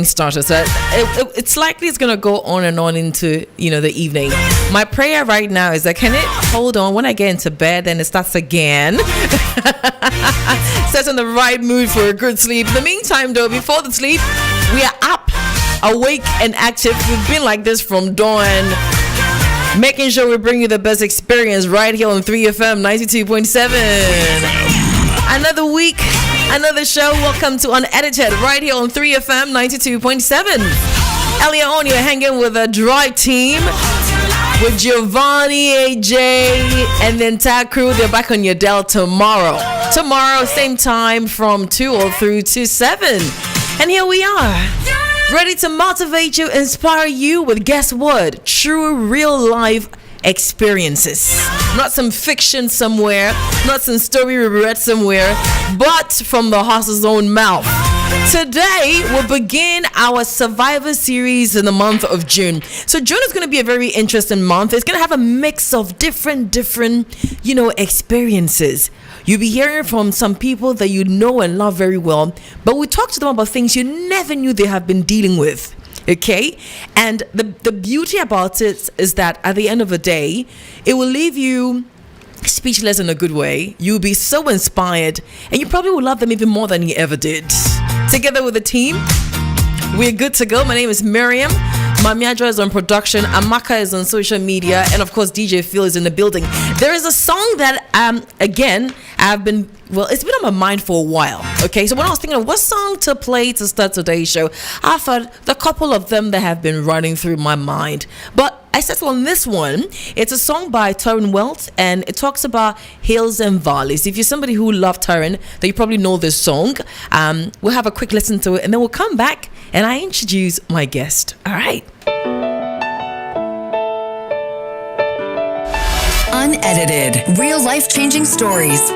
starter, so it's likely it's gonna go on and on into the evening. My prayer right now is that can it hold on when I get into bed and it starts again. Sets in the right mood for a good sleep. In the meantime, though, before the sleep, we are up, awake, and active. We've been like this from dawn, making sure we bring you the best experience right here on 3FM 92.7. Another week, another show. Welcome to Unedited right here on 3FM 92.7. Earlier on, you're hanging with a drive team with Giovanni, AJ, and the entire crew. They're back on your dial tomorrow. Tomorrow, same time from 2 or through to 7. And here we are, ready to motivate you, inspire you with, guess what? True, real life experiences. Not some fiction somewhere, not some story we read somewhere, but from the horse's own mouth. Today, we'll begin our Survivor series in the month of June. So June is going to be a very interesting month. It's going to have a mix of different, experiences. You'll be hearing from some people that you know and love very well, but we talk to them about things you never knew they have been dealing with. Okay? And the beauty about it is that at the end of the day, it will leave you speechless in a good way. You'll be so inspired, and you probably will love them even more than you ever did. Together with the team, we're good to go. My name is Miriam. Mamiadra is on production. Amaka is on social media. And of course, DJ Phil is in the building. There is a song that, again, it's been on my mind for a while. Okay, so when I was thinking of what song to play to start today's show, I thought the couple of them that have been running through my mind. But I settled on this one. It's a song by Turin Welt, and it talks about hills and valleys. If you're somebody who loved Turin, then you probably know this song. We'll have a quick listen to it, and then we'll come back and I introduce my guest. All right. Unedited, real life-changing stories.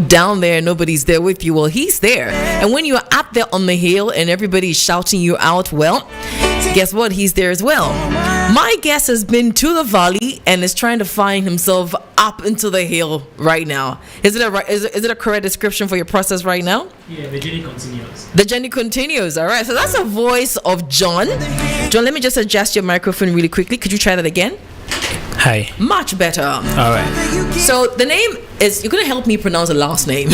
Down there, nobody's there with you. Well, he's there. And when you're up there on the hill and everybody's shouting you out, well, guess what? He's there as well. My guest has been to the valley and is trying to find himself up into the hill right now. Is it a correct description for your process right now? Yeah, the journey continues. The journey continues. All right. So that's a voice of John. John, let me just adjust your microphone really quickly. Could you try that again? Hi. Much better. All right. So the name is, you're going to help me pronounce the last name.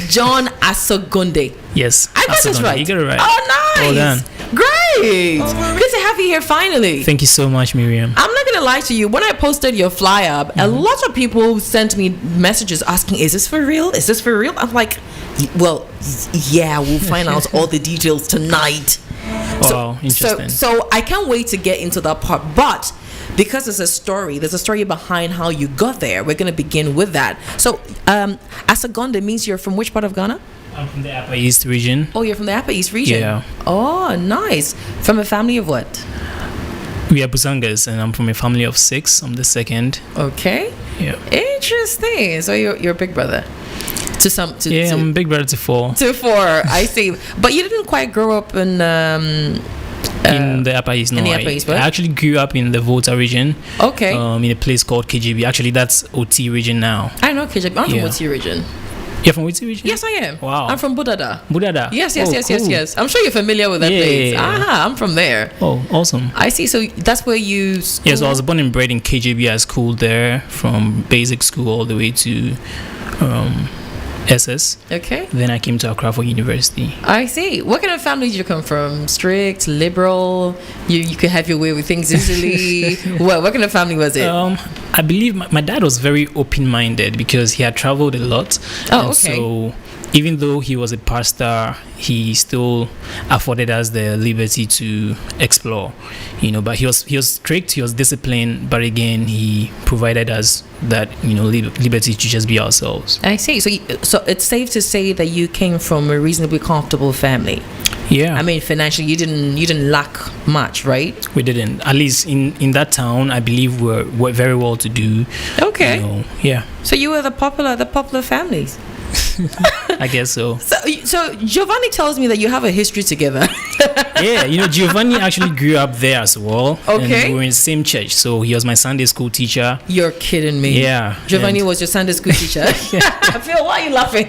John Asogonnde. Yes. I got this right. You got it right. Oh, nice. Well done. Great. Good to have you here finally. Thank you so much, Miriam. I'm not going to lie to you. When I posted your flyer, a lot of people sent me messages asking, is this for real? Is this for real? I'm like, well, yeah, we'll find out all the details tonight. Wow, interesting. So I can't wait to get into that part. But because there's a story behind how you got there. We're going to begin with that. So, Asogonnde means you're from which part of Ghana? I'm from the Upper East region. Oh, you're from the Upper East region? Yeah. Oh, nice. From a family of what? We are Busangas, and I'm from a family of 6. I'm the second. Okay. Yeah. Interesting. So you're a big brother to some. I'm a big brother to 4. To 4. I see. But you didn't quite grow up in the Upper East. No, in the Upper East, right? I actually grew up in the Volta region. Okay. In a place called KGB. Actually, that's OT region now. I know KGB. I'm from OT region. You're from OT region? Yes, I am. Wow. I'm from Budada. Budada. Yes. Cool. I'm sure you're familiar with that place. I'm from there. Oh, awesome. I see. So that's where you. School? Yeah, so I was born and bred in KJB. I schooled there from basic school all the way to SS. Okay. Then I came to Accra for university. I see. What kind of family did you come from? Strict, liberal? You could have your way with things easily. What kind of family was it? I believe my dad was very open-minded because he had traveled a lot. Oh, and okay. So even though he was a pastor, he still afforded us the liberty to explore, but he was strict, he was disciplined, but again he provided us that liberty to just be ourselves. I see. So it's safe to say that you came from a reasonably comfortable family. Yeah, I mean, financially you didn't lack much, right? We didn't. At least in that town, I believe we're very well to do. Okay. Yeah. So you were the popular families. I guess so. So Giovanni tells me that you have a history together. Yeah, Giovanni actually grew up there as well. Okay. And we were in the same church, so he was my Sunday school teacher. You're kidding me. Yeah. Giovanni was your Sunday school teacher. I feel, why are you laughing?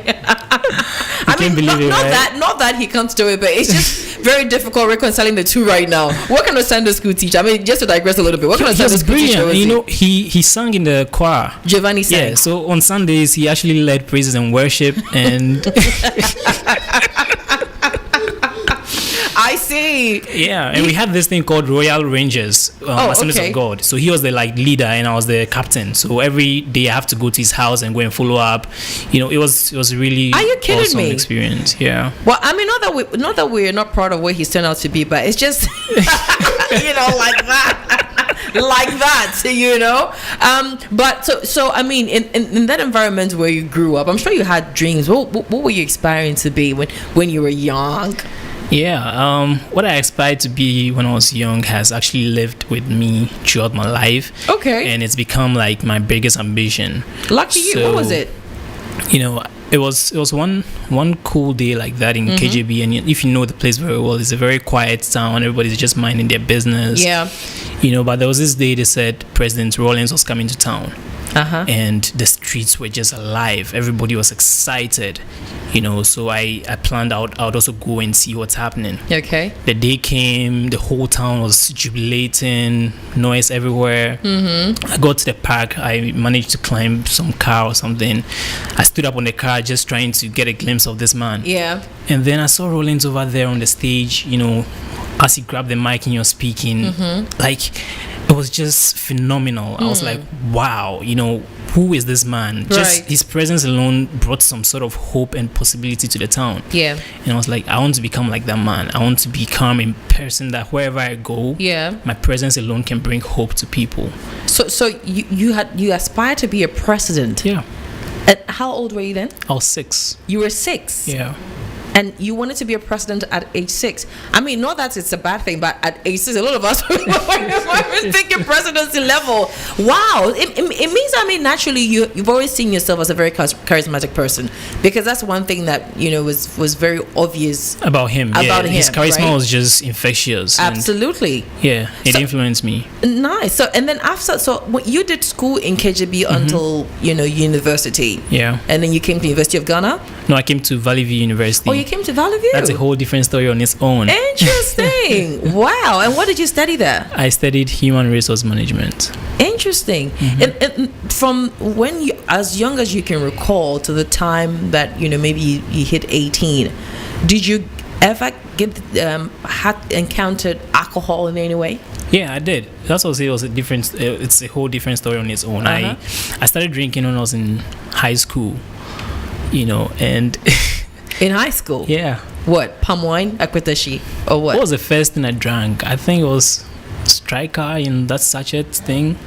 I can't believe it, right? Not that he comes to it, but it's just very difficult reconciling the two right now. What kind of Sunday school teacher? I mean, just to digress a little bit, what kind of Sunday school teacher was he? He sang in the choir. Giovanni sang. Yeah, so on Sundays he actually led praises and worship and I see. Yeah, and we had this thing called Royal Rangers, Assemblies of God. So he was the leader and I was the captain. So every day I have to go to his house and go and follow up. It was really Are you kidding awesome me? experience. Yeah. Well, I mean, not that we're not proud of what he's turned out to be, but it's just like that. But so I mean, in that environment where you grew up, I'm sure you had dreams. What were you aspiring to be when you were young? Yeah, what I aspired to be when I was young has actually lived with me throughout my life. Okay. And it's become like my biggest ambition. Lucky you. What was it? It was one cool day like that in KJB, and if you know the place very well, it's a very quiet town. Everybody's just minding their business. Yeah. But there was this day they said President Rawlings was coming to town. And the streets were just alive. Everybody was excited, so I planned out I would also go and see what's happening. Okay. The day came, the whole town was jubilating, noise everywhere. I got to the park, I managed to climb some car or something. I stood up on the car just trying to get a glimpse of this man. Yeah. And then I saw Rollins over there on the stage, as he grabbed the mic and you're speaking, it was just phenomenal. I was like, wow, who is this man? Just his presence alone brought some sort of hope and possibility to the town. Yeah. And I was like, I want to become like that man. I want to become a person that wherever I go, my presence alone can bring hope to people. So you aspired to be a president. Yeah. And how old were you then? I was 6. You were 6. Yeah. And you wanted to be a president at age 6. I mean, not that it's a bad thing, but at age 6, a lot of us were thinking presidency level. Wow. It means, naturally, you've always seen yourself as a very charismatic person, because that's one thing that, was very obvious about him. His charisma was just infectious. Absolutely. And, it influenced me. Nice. So, and then after, when you did school in KJB until, university. Yeah. And then you came to University of Ghana? No, I came to Valley View University. Oh, you came to Valley View? That's a whole different story on its own. Interesting. Wow. And what did you study there? I studied human resource management. Interesting. And from when you, as young as you can recall, to the time that maybe you hit 18, did you ever had encountered alcohol in any way? Yeah, I did. That's what I say. It's a whole different story on its own. I started drinking when I was in high school. And in high school? Yeah. What? Palm wine? Akwetashi? Or what? What was the first thing I drank? I think it was Striker in that sachet thing.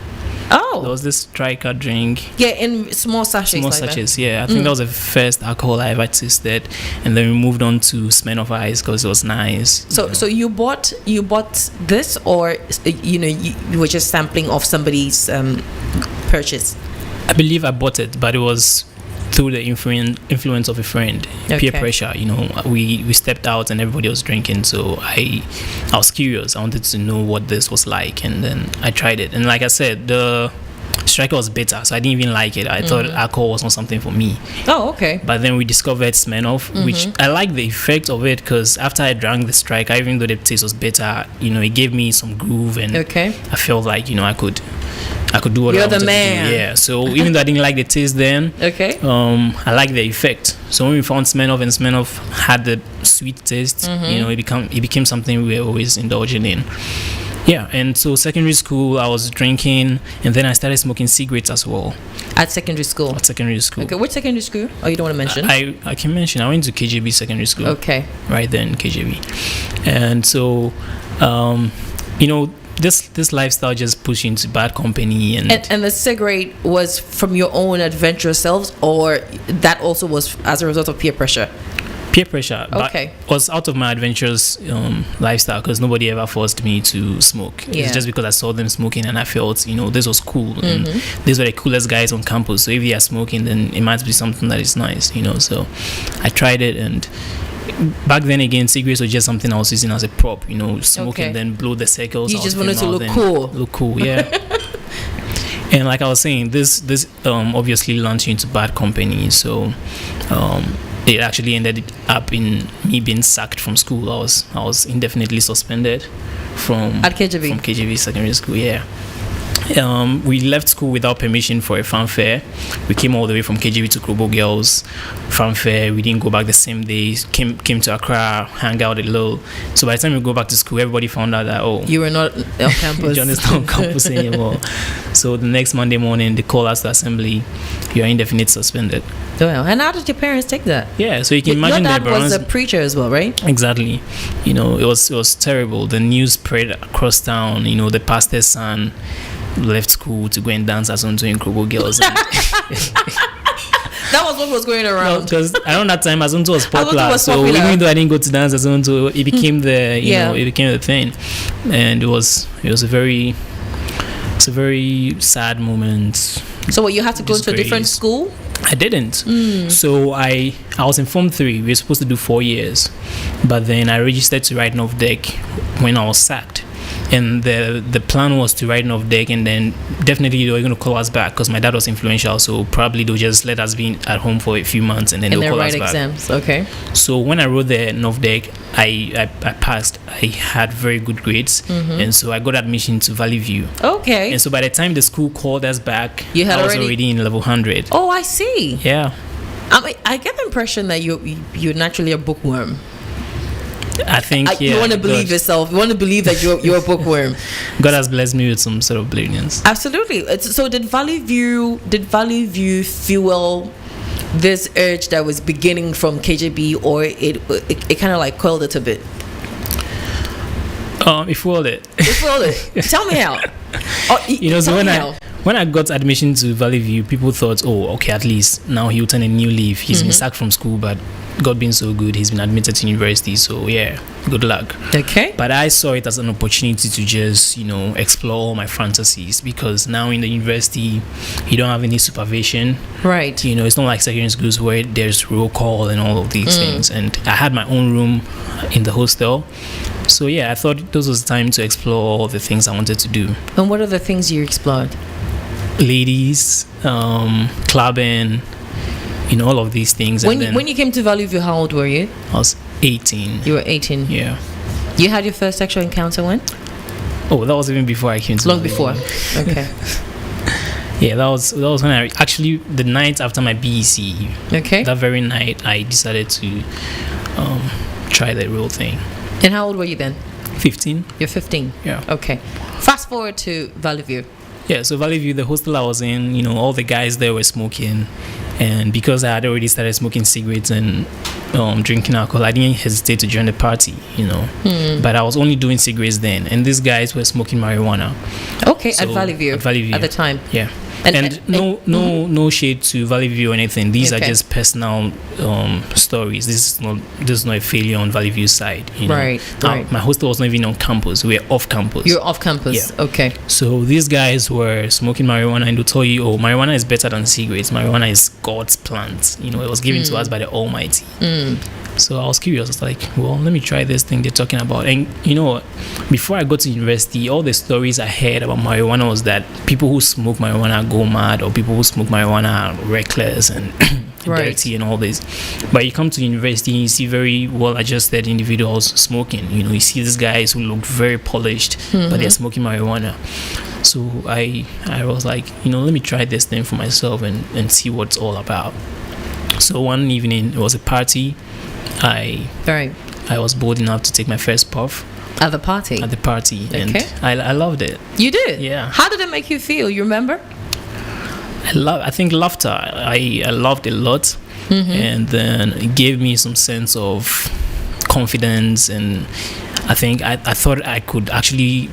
Oh. There was this striker drink. Yeah, in small sachets. Small like that. sachets, yeah. I think that was the first alcohol I ever tasted, and then we moved on to Smirnoff Ice because it was nice. So you bought this, or you were just sampling off somebody's purchase? I believe I bought it, but it was through the influence of a friend, peer pressure. We stepped out and everybody was drinking, so I was curious. I wanted to know what this was like, and then I tried it. And like I said, the striker was bitter, so I didn't even like it. I thought alcohol was not something for me. Oh, okay. But then we discovered Smirnoff, which I like the effect of it, because after I drank the striker, even though the taste was bitter, it gave me some groove, and I felt like I could do what I wanted to do. Yeah. So even though I didn't like the taste then, I like the effect. So when we found Smirnoff, and Smirnoff had the sweet taste, it became something we were always indulging in. Yeah, and so secondary school, I was drinking, and then I started smoking cigarettes as well. At secondary school? At secondary school. Okay, which secondary school? Oh, you don't want to mention? I can mention. I went to KJB secondary school. Okay. Right then, KJB. And so, this lifestyle just pushed you into bad company, and the cigarette was from your own adventurous selves, or that also was as a result of peer pressure? Peer pressure. Okay. But was out of my adventurous lifestyle, because nobody ever forced me to smoke. Yeah. It's just because I saw them smoking and I felt this was cool, and these were the coolest guys on campus. So if they are smoking, then it must be something that is nice. So I tried it, and back then again, cigarettes were just something I was using as a prop, smoke and then blow the circles. You just wanted to look cool. Look cool, yeah. And like I was saying, this obviously launched you into bad company. So it actually ended up in me being sacked from school. I was indefinitely suspended from KJB secondary school. Yeah. We left school without permission for a fanfare. We came all the way from KJB to Krobo Girls fanfare. We didn't go back the same day. Came to Accra, hang out a little. So by the time we go back to school, everybody found out that you were not on campus. John is not on campus anymore. So the next Monday morning, they call us to assembly. You are indefinite suspended. Well, and how did your parents take that? Yeah, so you can imagine your dad was a preacher as well, right? Exactly. It was terrible. The news spread across town. The pastor's son left school to go and dance Asogonnde in Krobo Girls. That was what was going around. Because around that time, Asogonnde was popular. So even though I didn't go to dance Asogonnde, it became it became the thing, and it was a very sad moment. So you had to go to a different school? I didn't. So I was in Form 3. We were supposed to do 4 years, but then I registered to write off deck when I was sacked. And the plan was to write off deck, and then definitely they were going to call us back, because my dad was influential, so probably they'll just let us be at home for a few months, and then they'll call us back. Exams. Okay. So when I wrote the NOV deck, I passed. I had very good grades, and so I got admission to Valley View. Okay. And so by the time the school called us back, I was already in level 100. Oh, I see. Yeah. I get the impression that you're naturally a bookworm. I think you want to believe yourself. You want to believe that you're a bookworm. God has blessed me with some sort of brilliance. Absolutely. So did Valley View fuel this urge that was beginning from KJB, or it kind of like coiled it a bit? It fueled it. Tell me how. So when I got admission to Valley View, people thought, oh, okay, at least now he'll turn a new leaf. He's been sacked from school, but God being so good, he's been admitted to university. So yeah, good luck. Okay. But I saw it as an opportunity to just, explore all my fantasies, because now in the university, you don't have any supervision. Right. It's not like secondary schools where there's roll call and all of these things. And I had my own room in the hostel. So yeah, I thought this was time to explore all the things I wanted to do. And what are the things you explored? Ladies, clubbing, all of these things. When you came to Valley View, how old were you? I was 18. You were 18? Yeah. You had your first sexual encounter when? Oh, that was even before I came to Long before. Okay. Yeah, that was when I actually, the night after my BEC. Okay. That very night, I decided to try the real thing. And how old were you then? 15. You're 15? Yeah. Okay. Fast forward to Valley View. Yeah, so Valley View, the hostel I was in, all the guys there were smoking. And because I had already started smoking cigarettes and drinking alcohol, I didn't hesitate to join the party, but I was only doing cigarettes then, and these guys were smoking marijuana. Okay, at Valley View at the time. Yeah. And no shade to Valley View or anything. These are just personal stories. This is not a failure on Valley View's side. Right. My hostel was not even on campus. We were off campus. You're off campus. Yeah. Okay. So these guys were smoking marijuana, and they'll tell you, oh, marijuana is better than cigarettes. Marijuana is God's plant. It was given to us by the Almighty. So I was curious. I was like, well, let me try this thing they're talking about. And before I got to university, all the stories I heard about marijuana was that people who smoke marijuana go mad, or people who smoke marijuana are reckless and dirty and all this. But you come to university and you see very well-adjusted individuals smoking. You see these guys who look very polished, but they're smoking marijuana. So I was like, let me try this thing for myself and see what it's all about. So one evening, it was a party. I was bold enough to take my first puff at the party. Okay. And I loved it. You did? Yeah. How did it make you feel? You remember? I think laughter. I loved it a lot, and then it gave me some sense of confidence, and I think I thought I could actually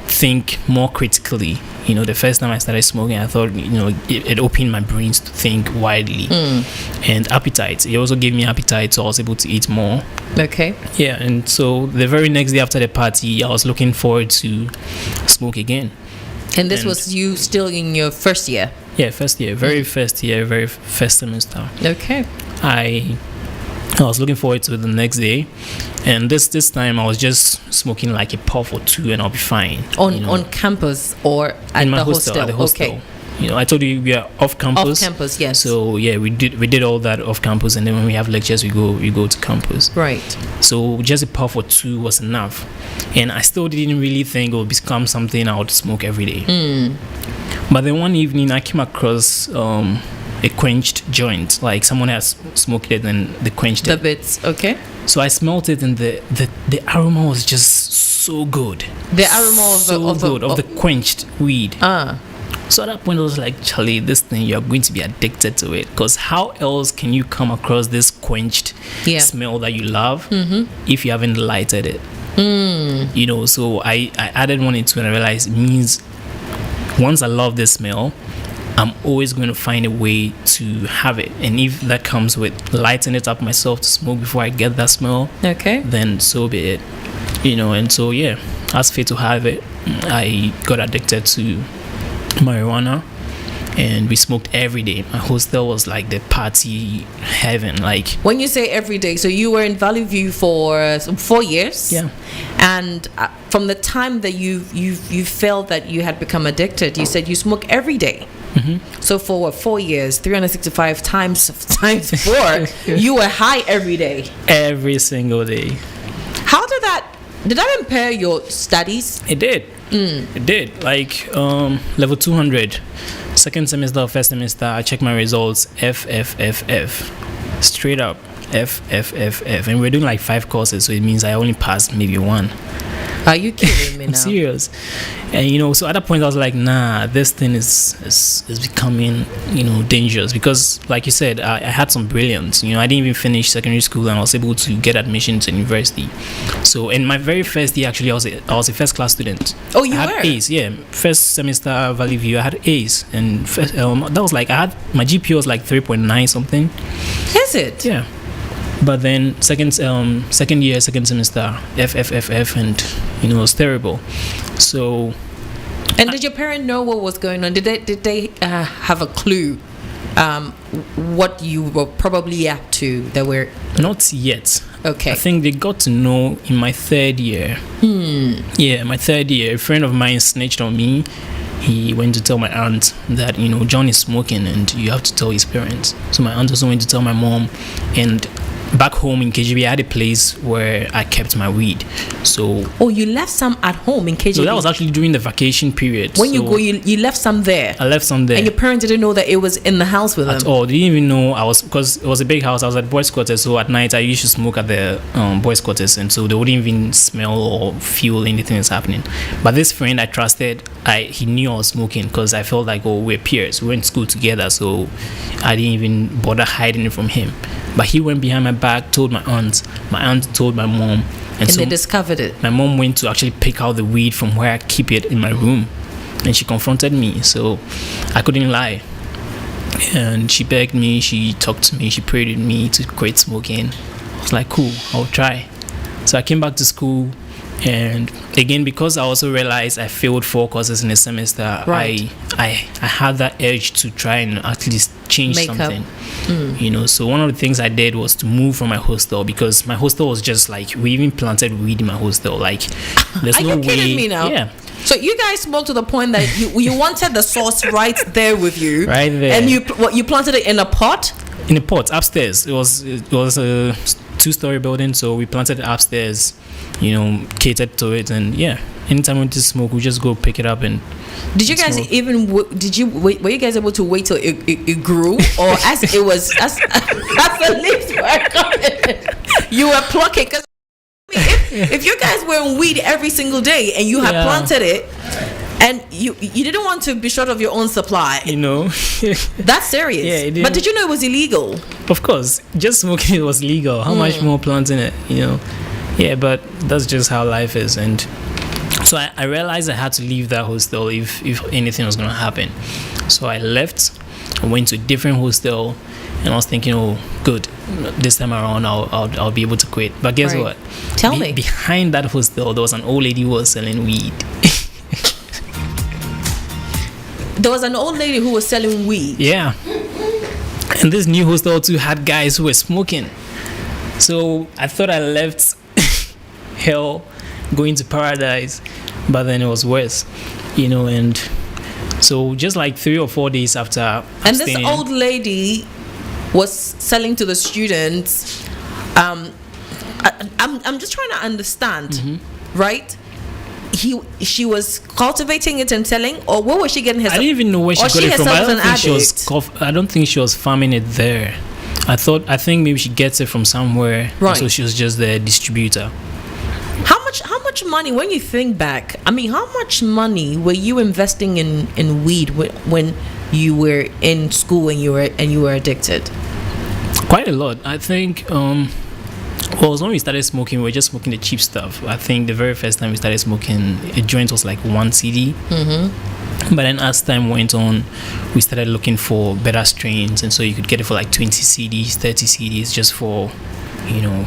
think more critically. The first time I started smoking, I thought, it opened my brains to think widely. And appetite. It also gave me appetite, so I was able to eat more. Okay. Yeah, and so the very next day after the party, I was looking forward to smoke again. And this was you still in your first year? Yeah, first year. Very first semester. Okay. I was looking forward to the next day, and this time I was just smoking like a puff or two, and I'll be fine. On campus or at the hostel? At the hostel. Okay. I told you we are off campus. Off campus, yes. So yeah, we did all that off campus, and then when we have lectures, we go to campus. Right. So just a puff or two was enough, and I still didn't really think it would become something I would smoke every day. But then one evening, I came across a quenched joint, like someone has smoked it and they quenched the bits. Okay. So I smelled it, and the aroma was just so good. The aroma of the quenched weed. So at that point I was like, Charlie, this thing, you're going to be addicted to it, because how else can you come across this quenched smell that you love if you haven't lighted it? So I added one into it, and I realized it means once I love this smell, I'm always going to find a way to have it. And if that comes with lighting it up myself to smoke before I get that smell, then so be it. And so as fate to have it, I got addicted to marijuana, and we smoked every day. My hostel was like the party heaven. Like, when you say every day, so you were in Valley View for 4 years. Yeah. And from the time that you felt that you had become addicted, you said you smoke every day. So for 4 years, 365 times 4, you were high every day. Every single day. How did that impair your studies? It did. It did. Like level 200, second semester or first semester, I checked my results, F, straight up, F, and we're doing like 5 courses, so it means I only passed maybe 1. Are you kidding me now? I'm serious. And so at that point I was like, nah, this thing is becoming dangerous, because like you said, I had some brilliance. I didn't even finish secondary school, and I was able to get admission to university. So in my very first year, actually, I was a first class student. Oh, you I had were? A's, yeah. First semester Valley View, I had A's, and that was like, my GPA was like 3.9 something. Is it? Yeah. But then second year, second semester, F, and it was terrible. So. And did your parents know what was going on? Did they have a clue what you were probably up to? That were not yet. Okay. I think they got to know in my 3rd year. Yeah, my 3rd year. A friend of mine snitched on me. He went to tell my aunt that John is smoking, and you have to tell his parents. So my aunt also went to tell my mom, and back home in KGB, I had a place where I kept my weed. So. Oh, you left some at home in KGB? So that was actually during the vacation period. When you go, you left some there? I left some there. And your parents didn't know that it was in the house with them? At all. They didn't even know because it was a big house. I was at boys' quarters, so at night I used to smoke at the boys' quarters, and so they wouldn't even smell or feel anything that's happening. But this friend I trusted, he knew I was smoking, because I felt like, we're peers. We went to school together, so I didn't even bother hiding it from him. But he went behind my back back, told my aunt. My aunt told my mom. And so they discovered it. My mom went to actually pick out the weed from where I keep it in my room. And she confronted me. So I couldn't lie. And she begged me, she talked to me, she prayed with me to quit smoking. I was like, cool, I'll try. So I came back to school. And again, because I also realized I failed 4 courses in a semester, right. I had that urge to try and at least change something. You know, so one of the things I did was to move from my hostel, because my hostel was just like, we even planted weed in my hostel. Like, there's no way. Are you kidding me now? Yeah. So you guys smoked to the point that you wanted the source right there with you, right there, and you planted it in a pot. In a pot upstairs. It was a 2-story building, so we planted it upstairs. You know, catered to it, and yeah, anytime we want to smoke, we just go pick it up and. Did you guys were you guys able to wait till it grew, or as it was as the leaves were coming, you were plucking? Because if you guys were in weed every single day and you had planted it, and you didn't want to be short of your own supply, you know, that's serious. But did you know it was illegal? Of course, just smoking it was legal. How much more planting it, you know? Yeah, but that's just how life is. And so I realized I had to leave that hostel if anything was going to happen. So I left, I went to a different hostel, and I was thinking, oh, good, this time around I'll be able to quit. But guess what? Tell me. Behind that hostel, there was an old lady who was selling weed. There was an old lady who was selling weed? Yeah. And this new hostel too had guys who were smoking. So I thought I left hell going to paradise, but then it was worse, you know. And so just like 3 or 4 days after, and this old lady was selling to the students. I'm just trying to understand, right? She was cultivating it and selling, or where was she getting herself? I didn't even know where she got it from. I don't think she was farming it there. I think maybe she gets it from somewhere, right? So she was just the distributor. How much money, when you think back, I mean, how much money were you investing in weed when you were in school and you were addicted? Quite a lot. I think well, when we started smoking, we were just smoking the cheap stuff. I think the very first time we started smoking, a joint was like 1 CD. But then as time went on, we started looking for better strains, and so you could get it for like 20 CDs, 30 CDs, just for, you know,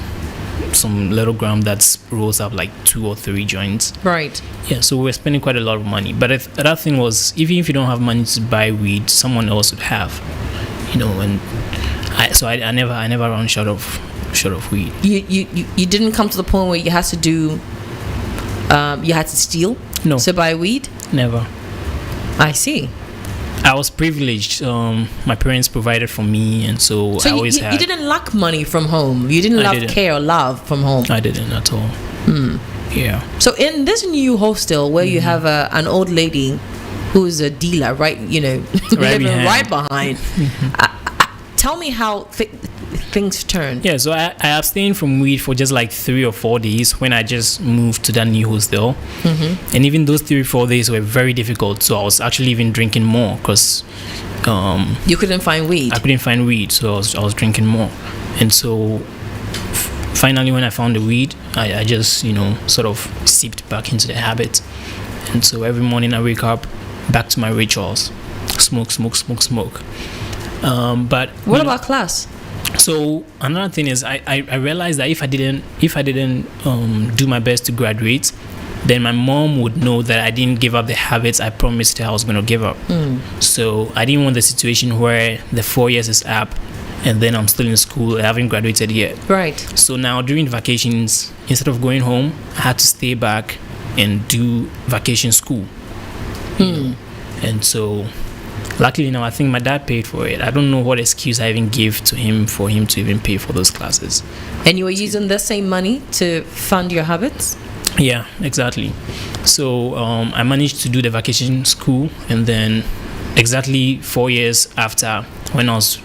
some little gram that rolls up like 2 or 3 joints. Right. Yeah, so we were spending quite a lot of money. But the other thing was, even if you don't have money to buy weed, someone else would have, you know. And I never run short of weed. You didn't come to the point where you had to do you had to steal to buy weed? Never. I see. I was privileged. My parents provided for me, and so I always had. You didn't lack money from home. You didn't care or love from home. I didn't at all. Yeah. So in this new hostel where you have an old lady who's a dealer, right? You know, right behind. Tell me how things turned. Yeah, so I abstained from weed for just like 3 or 4 days when I just moved to that new hostel. And even those 3 or 4 days were very difficult. So I was actually even drinking more because you couldn't find weed. I couldn't find weed, so I was drinking more. And so finally, when I found the weed, I just, you know, sort of seeped back into the habit. And so every morning I wake up, back to my rituals: smoke. But what about class? So another thing is I realized that if I didn't do my best to graduate, then my mom would know that I didn't give up the habits I promised her I was going to give up. So I didn't want the situation where the 4 years is up and then I'm still in school, I haven't graduated yet. Right. So now during vacations, instead of going home, I had to stay back and do vacation school. And so luckily now I think my dad paid for it. I don't know what excuse I even gave to him for him to even pay for those classes. And you were using the same money to fund your habits? Yeah, exactly. So I managed to do the vacation school, and then exactly 4 years after, when I was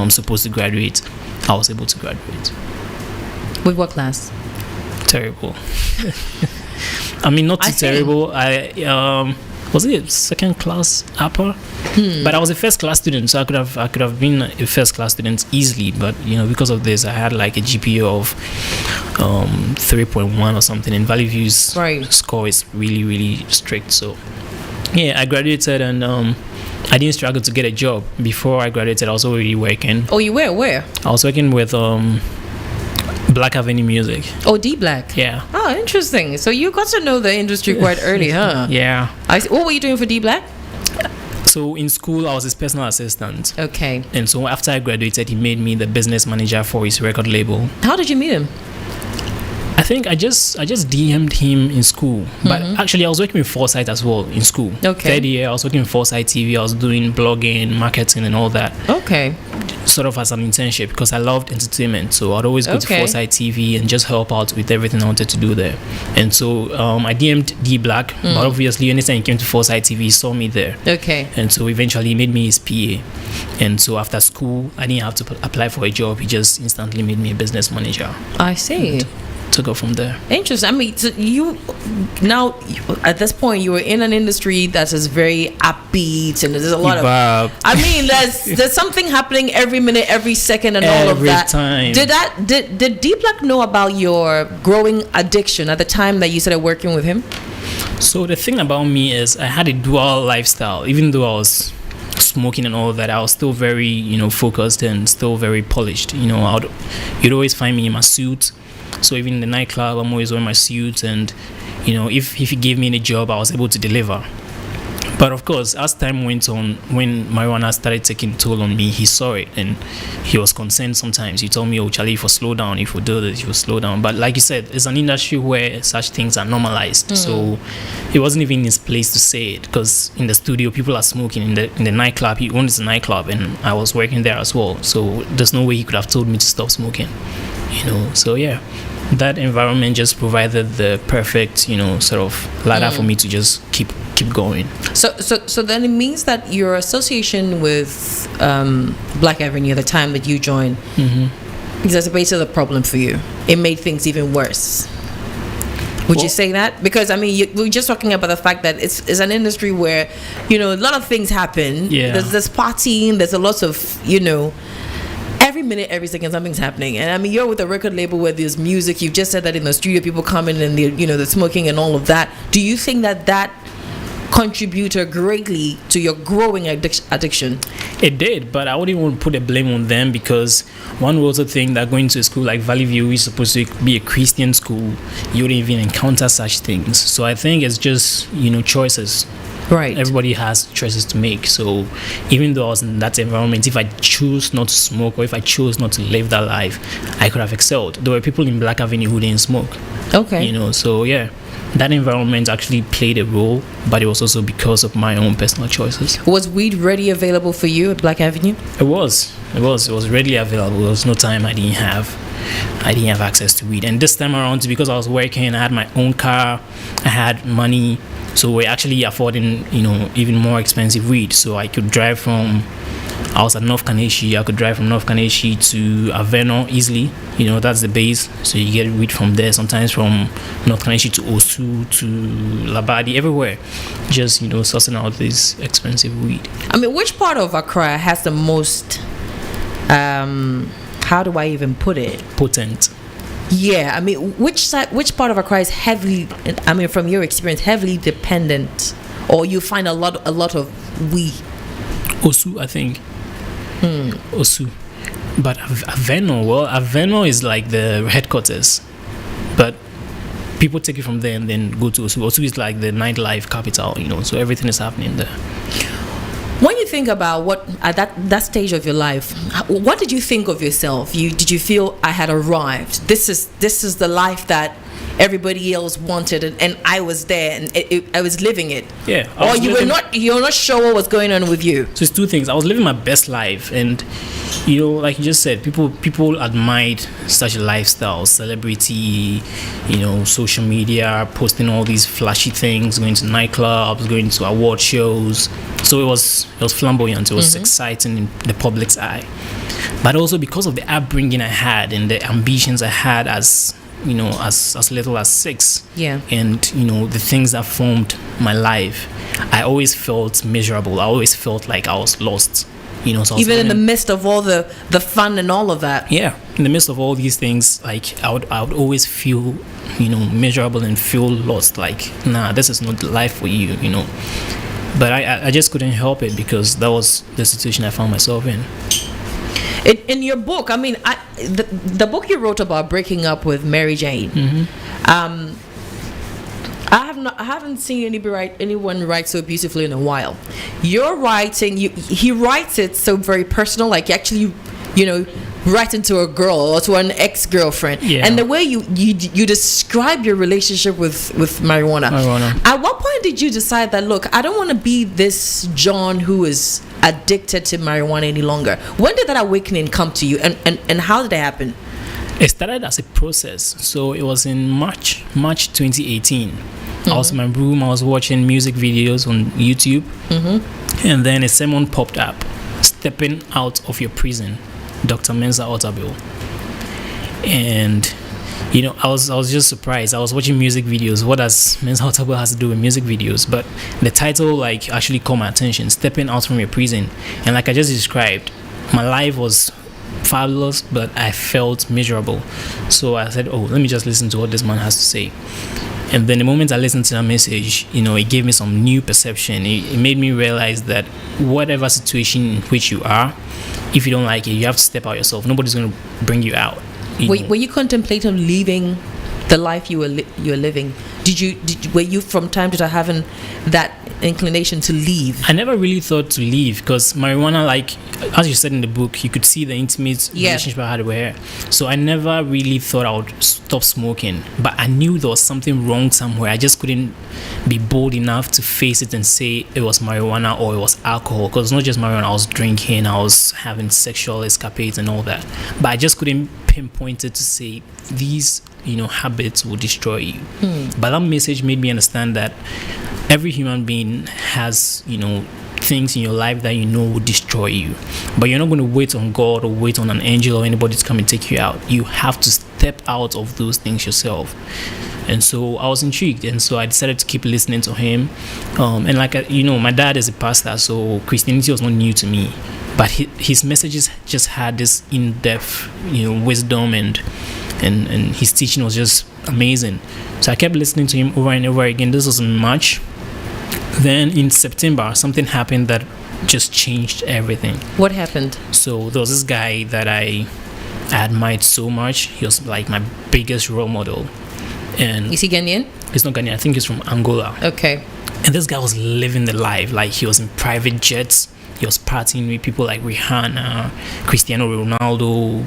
supposed to graduate, I was able to graduate. With what class? Terrible. I mean, not too terrible. was it second class upper? But I was a first class student, so I could have been a first class student easily. But because of this, I had like a GPA of 3.1 or something. And Valley View's score is really, really strict. So yeah, I graduated and I didn't struggle to get a job. Before I graduated, I was already working. Oh, you were where? I was working with Black Avenue Music. Oh, D Black. Yeah. Oh, interesting. So you got to know the industry quite early, huh? Yeah. What were you doing for D Black? So in school, I was his personal assistant. Okay. And so after I graduated, he made me the business manager for his record label. How did you meet him? I think I just DM'd him in school, but actually I was working with Foresight as well in school. Okay. Third year, I was working with Foresight TV. I was doing blogging, marketing, and all that. Okay. Sort of as an internship because I loved entertainment, so I'd always go to Foresight TV and just help out with everything I wanted to do there. And so I DM'd D Black, but obviously anytime he came to Foresight TV, he saw me there. Okay. And so eventually he made me his PA. And so after school, I didn't have to apply for a job. He just instantly made me a business manager. I see. To go from there. Interesting. I mean, so you now at this point you were in an industry that is very upbeat and there's a lot of. I mean, there's something happening every minute, every second, and all of that. Every time. Did D Black know about your growing addiction at the time that you started working with him? So the thing about me is I had a dual lifestyle. Even though I was smoking and all that, I was still very focused and still very polished. You'd always find me in my suit. So even in the nightclub, I'm always wearing my suit, and if he gave me any job, I was able to deliver. But of course, as time went on, when marijuana started taking toll on me, he saw it and he was concerned sometimes. He told me, "Oh, Charlie, if you slow down, if you do this, you will slow down." But like you said, it's an industry where such things are normalized. So it wasn't even his place to say it, because in the studio, people are smoking. In the nightclub, he owns a nightclub, and I was working there as well. So there's no way he could have told me to stop smoking. So yeah, that environment just provided the perfect sort of ladder for me to just keep going. So then it means that your association with Black Avenue at the time that you joined exacerbated the problem for you. It made things even worse. Would you say that? Because I mean, we're just talking about the fact that it's an industry where a lot of things happen. Yeah. There's partying. There's a lot of every minute, every second, something's happening. And I mean, you're with a record label where there's music. You've just said that in the studio, people come in and the smoking and all of that. Do you think that contributed greatly to your growing addiction? It did, but I wouldn't want to put the blame on them, because one would also think that going to a school like Valley View is supposed to be a Christian school. You wouldn't even encounter such things. So I think it's just choices. Right. Everybody has choices to make. So even though I was in that environment, if I choose not to smoke or if I chose not to live that life, I could have excelled. There were people in Black Avenue who didn't smoke. Okay. So yeah, that environment actually played a role, but it was also because of my own personal choices. Was weed readily available for you at Black Avenue? It was readily available. There was no time I didn't have access to weed. And this time around, because I was working, I had my own car, I had money. So we're actually affording, even more expensive weed. So I could drive I was at North Kaneshi. I could drive from North Kaneshi to Aveno easily. That's the base. So you get weed from there. Sometimes from North Kaneshi to Osu, to Labadi, everywhere. Just, sourcing out this expensive weed. I mean, which part of Accra has the most, how do I even put it? Potent. Yeah, I mean, which part of Accra is heavily, I mean, from your experience, heavily dependent, or you find a lot of weed? Osu, I think. Osu. But Aveno is like the headquarters. But people take it from there and then go to Osu. Osu is like the nightlife capital, so everything is happening there. When you think about what at that stage of your life, what did you think of yourself? Did you feel I had arrived? This is the life that everybody else wanted, and I was there, and I was living it. Yeah. Or you're not sure what was going on with you. So it's two things. I was living my best life, and like you just said, people admired such a lifestyle, celebrity, social media, posting all these flashy things, going to nightclubs, going to award shows. So it was flamboyant. It was exciting in the public's eye. But also because of the upbringing I had and the ambitions I had as as little as 6. Yeah. And the things that formed my life, I always felt miserable. I always felt like I was lost. So I was even in the midst of all the fun and all of that. Yeah, in the midst of all these things, like I would always feel miserable and feel lost. Like, nah, this is not the life for you. But I just couldn't help it, because that was the situation I found myself in. In your book, I mean, the book you wrote about breaking up with Mary Jane. Mm-hmm. I haven't seen anyone write so beautifully in a while. Your writing, he writes it so very personal, like actually, writing to a girl or to an ex-girlfriend. Yeah. And the way you describe your relationship with marijuana. At what point did you decide that, look, I don't want to be this John who is addicted to marijuana any longer? When did that awakening come to you, and how did it happen? It started as a process. So it was in March 2018. Mm-hmm. I was in my room. I was watching music videos on YouTube. Mm-hmm. And then a sermon popped up: stepping out of your prison, Dr. Mensa Otabil. And I was just surprised. I was watching music videos. What does Mensa Otabil has to do with music videos? But the title actually caught my attention: stepping out from your prison. And like I just described, my life was fabulous, but I felt miserable. So I said, let me just listen to what this man has to say. And then the moment I listened to that message, it gave me some new perception. It made me realize that whatever situation in which you are, if you don't like it, you have to step out yourself. Nobody's going to bring you out. Were you contemplating leaving the life you were living? Were you from time to time having that inclination to leave? I never really thought to leave, because marijuana, like as you said in the book, you could see the intimate relationship I had with her. So I never really thought I would stop smoking, but I knew there was something wrong somewhere. I just couldn't be bold enough to face it and say it was marijuana or it was alcohol, because it's not just marijuana. I was drinking, I was having sexual escapades and all that, but I just couldn't pinpoint it to say these habits will destroy you. But that message made me understand that every human being has things in your life that will destroy you, but you're not going to wait on God or wait on an angel or anybody to come and take you out. You have to step out of those things yourself. And so I was intrigued, and so I decided to keep listening to him. And my dad is a pastor, so Christianity was not new to me, but his messages just had this in-depth wisdom, and his teaching was just amazing. So I kept listening to him over and over again. This was in March. Then in September, something happened that just changed everything. What happened? So there was this guy that I admired so much. He was like my biggest role model. And is he Ghanaian? He's not Ghanaian. I think he's from Angola. Okay. And this guy was living the life. Like, he was in private jets. He was partying with people like Rihanna, Cristiano Ronaldo,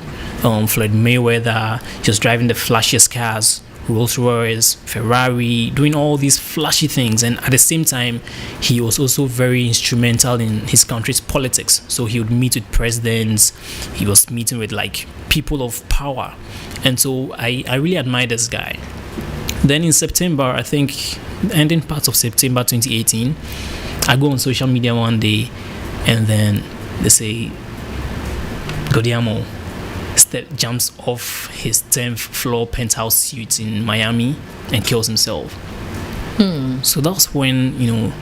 Floyd Mayweather. He was driving the flashiest cars, Rolls Royce, Ferrari, doing all these flashy things. And at the same time, he was also very instrumental in his country's politics. So he would meet with presidents. He was meeting with people of power. And so I really admired this guy. Then in September, I think ending parts of September 2018, I go on social media one day, and then they say Godiamo jumps off his 10th floor penthouse suite in Miami and kills himself. So that's when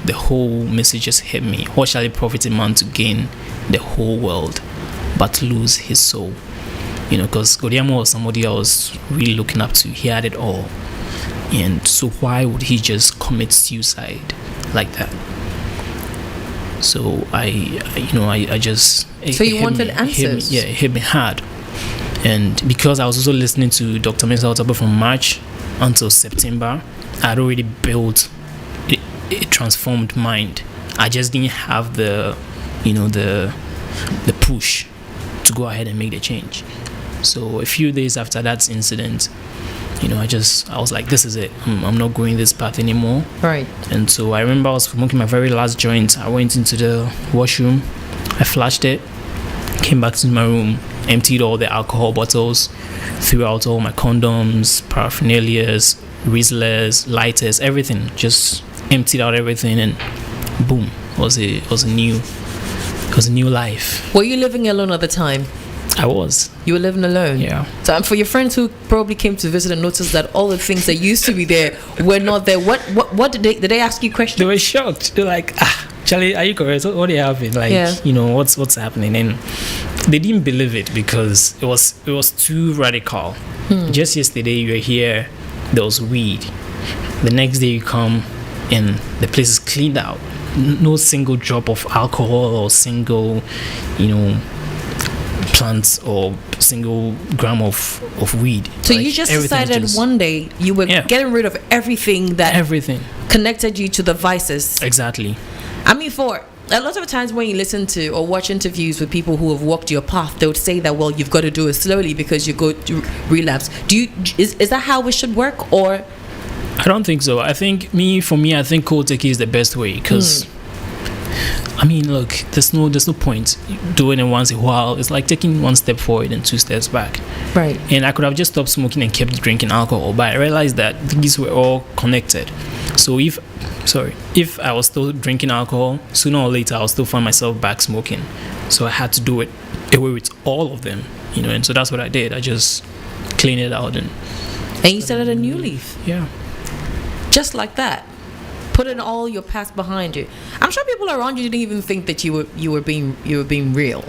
the whole message just hit me. What shall it profit a man to gain the whole world but lose his soul? Because Godiamo was somebody I was really looking up to. He had it all. And so why would he just commit suicide like that? So I just... So you wanted answers? It hit me hard. And because I was also listening to Dr. Mensa Otabil from March until September, I had already built a transformed mind. I just didn't have the push to go ahead and make the change. So a few days after that incident, I was like, this is it. I'm not going this path anymore. Right. And so I remember I was smoking my very last joint. I went into the washroom, I flashed it, came back to my room, emptied all the alcohol bottles, threw out all my condoms, paraphernalias, Rizzlers, lighters, everything. Just emptied out everything, and boom, it was a new life. Were you living alone at the time? I was. You were living alone. Yeah. So for your friends who probably came to visit and noticed that all the things that used to be there were not there, what did they ask you questions? They were shocked. They're like, Charlie, are you correct? What do you have? Like, what's happening? And they didn't believe it because it was too radical. Just yesterday you were here, there was weed. The next day you come and the place is cleaned out. No single drop of alcohol or single, plants or single gram of weed. So you just decided one day you were getting rid of everything connected you to the vices. Exactly. I mean, for a lot of times when you listen to or watch interviews with people who have walked your path, they would say that, well, you've got to do it slowly because you go to relapse. Is that how it should work, or? I don't think so. I think I think cold turkey is the best way because I mean, look, there's no point doing it once in a while. It's like taking one step forward and 2 steps back. Right. And I could have just stopped smoking and kept drinking alcohol, but I realized that these were all connected. So if I was still drinking alcohol, sooner or later I'll still find myself back smoking. So I had to do it away with all of them, and so that's what I did. I just cleaned it out and you started a new leaf. Yeah. Just like that. Putting all your past behind you. I'm sure people around you didn't even think that you were being real.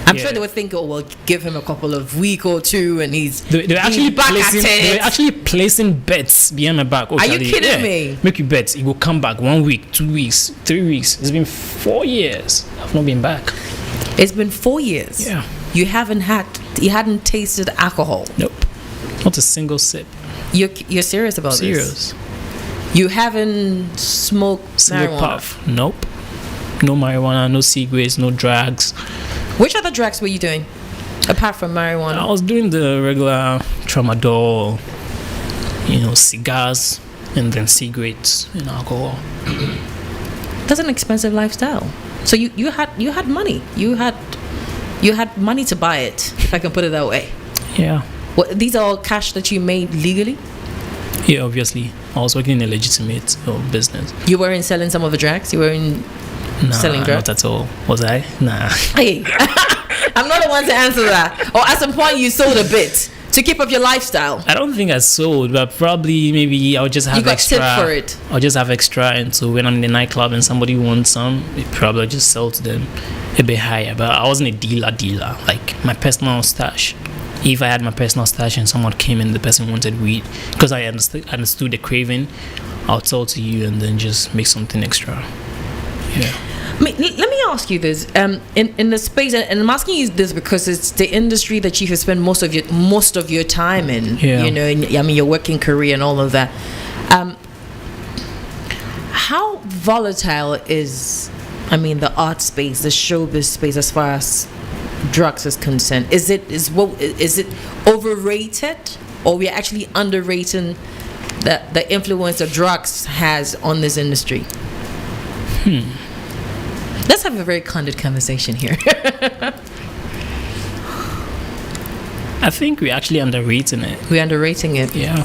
I'm sure they were thinking, oh well, give him a couple of week or two, and he's they were actually placing bets behind my back. Are you kidding me? Make you bet he will come back 1 week, 2 weeks, 3 weeks. It's been 4 years. I've not been back. It's been 4 years. Yeah. You hadn't tasted alcohol. Nope. Not a single sip. You're serious about this? Serious. You haven't smoked marijuana? Puff. Nope. No marijuana, no cigarettes, no drugs. Which other drugs were you doing apart from marijuana? I was doing the regular tramadol, cigars, and then cigarettes and alcohol. That's an expensive lifestyle. So you had money. You had money to buy it, if I can put it that way. Yeah. These are all cash that you made legally? Yeah, obviously. I was working in a legitimate business. You weren't selling some of the drugs? You weren't selling drugs? Not at all. Was I? Nah. Hey, I'm not the one to answer that. Or at some point you sold a bit to keep up your lifestyle. I don't think I sold, but probably maybe I'll just have extra. You got tipped for it. I'll just have extra, and so when I'm in the nightclub and somebody wants some, it probably just sell to them a bit higher. But I wasn't a dealer. Like my personal stash. If I had my personal stash and someone came and the person wanted weed, because I understood the craving, I'll sell to you and then just make something extra. Yeah. I mean, let me ask you this. In the space, and I'm asking you this because it's the industry that you have spent most of your time in. Yeah. Your working career and all of that. How volatile is, the art space, the showbiz space, as far as drugs is concerned? Is it overrated, or we're actually underrating the influence that drugs has on this industry? Let's have a very candid conversation here. I think we're actually underrating it. We're underrating it. Yeah.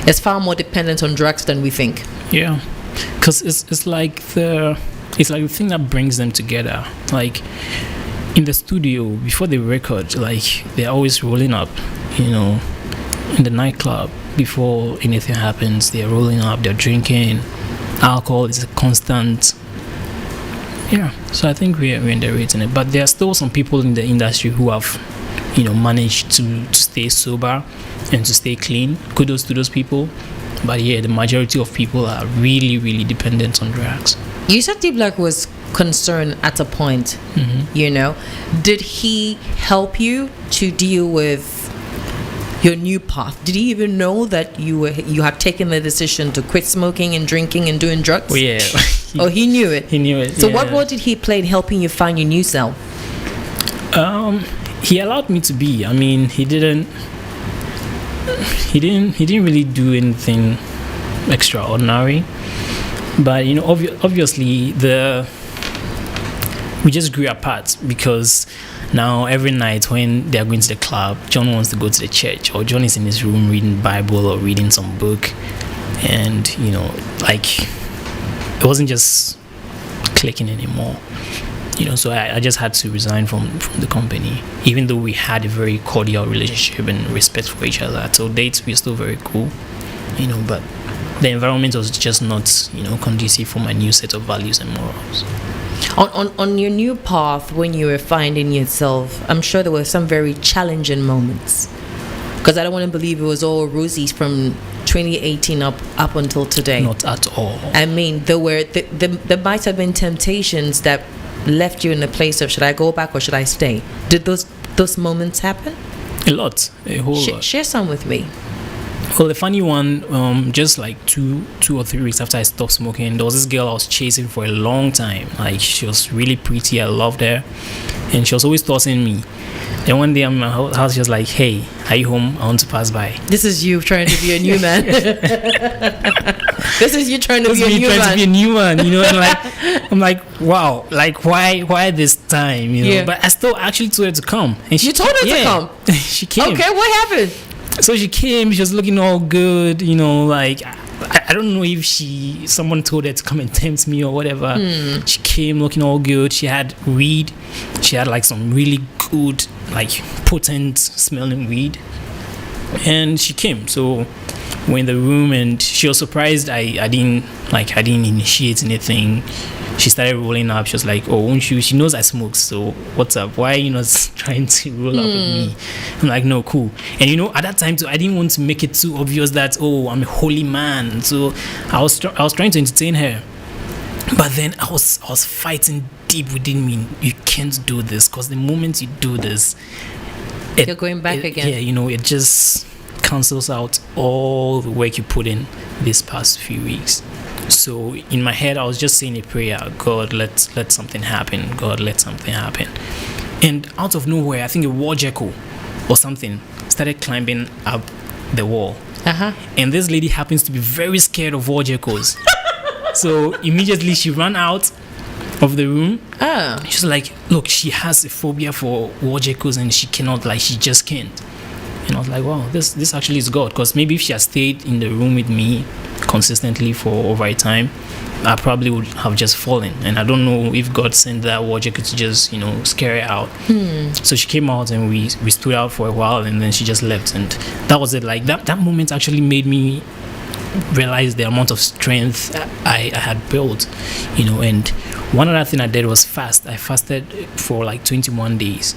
It's far more dependent on drugs than we think. Yeah, because it's like the thing that brings them together. Like in the studio before they record, like they're always rolling up, in the nightclub before anything happens, they're rolling up, they're drinking. Alcohol is a constant. Yeah, so I think we're underrating it, but there are still some people in the industry who have managed to stay sober and to stay clean. Kudos to those people. But yeah, the majority of people are really, really dependent on drugs. You said D Black was concerned at a point. Mm-hmm. Did he help you to deal with your new path? Did he even know that you had taken the decision to quit smoking and drinking and doing drugs? Oh yeah. Oh, he knew it. He knew it. So what role did he play in helping you find your new self? He allowed me to be. He didn't really do anything extraordinary. But obviously we just grew apart, because now every night when they're going to the club, John wants to go to the church, or John is in his room reading Bible or reading some book, and it wasn't just clicking anymore. So I just had to resign from the company, even though we had a very cordial relationship and respect for each other. Till date, we're still very cool, but the environment was just not, conducive for my new set of values and morals. On your new path, when you were finding yourself, I'm sure there were some very challenging moments, because I don't want to believe it was all roses from 2018 up until today. Not at all. I mean, there might have been temptations that left you in a place of, should I go back or should I stay? Did those moments happen? A lot, a whole lot. Share some with me. Well, the funny one, just like two or 3 weeks after I stopped smoking, there was this girl I was chasing for a long time. Like, she was really pretty, I loved her, and she was always tossing me. Then one day I'm in my house, she was like, "Hey, are you home? I want to pass by." This is you trying to be a new man. This is you trying to be a new man. Trying to be a new man, and I'm like, wow, like why this time, Yeah. But I still actually told her to come, and You told her to come. She came. Okay, what happened? So she came. She was looking all good, like. I don't know if someone told her to come and tempt me or whatever. She came looking all good. She had weed. She had like some really good, like potent smelling weed. And she came. So we're in the room, and she was surprised I didn't initiate anything. She started rolling up. She was like, "Oh, won't you?" She knows I smoke, so what's up? Why are you not trying to roll up with me? I'm like, "No, cool." And at that time too, I didn't want to make it too obvious that, oh, I'm a holy man. So I was trying to entertain her, but then I was fighting deep within me. You can't do this, because the moment you do this, You're going back again. Yeah, it just cancels out all the work you put in these past few weeks. So in my head, I was just saying a prayer: God, let something happen. God, let something happen. And out of nowhere, I think a war gecko or something started climbing up the wall. And this lady happens to be very scared of war geckos. So immediately she ran out of the room. She's like, "Look, she has a phobia for war geckos, and she cannot, she just can't." And I was like, wow, this actually is God, because maybe if she had stayed in the room with me consistently for over a time, I probably would have just fallen. And I don't know if God sent that war jacket to just, scare her out. So she came out, and we stood out for a while, and then she just left. And that was it. Like that moment actually made me realize the amount of strength I had built, and one other thing I did was fast. I fasted for like 21 days,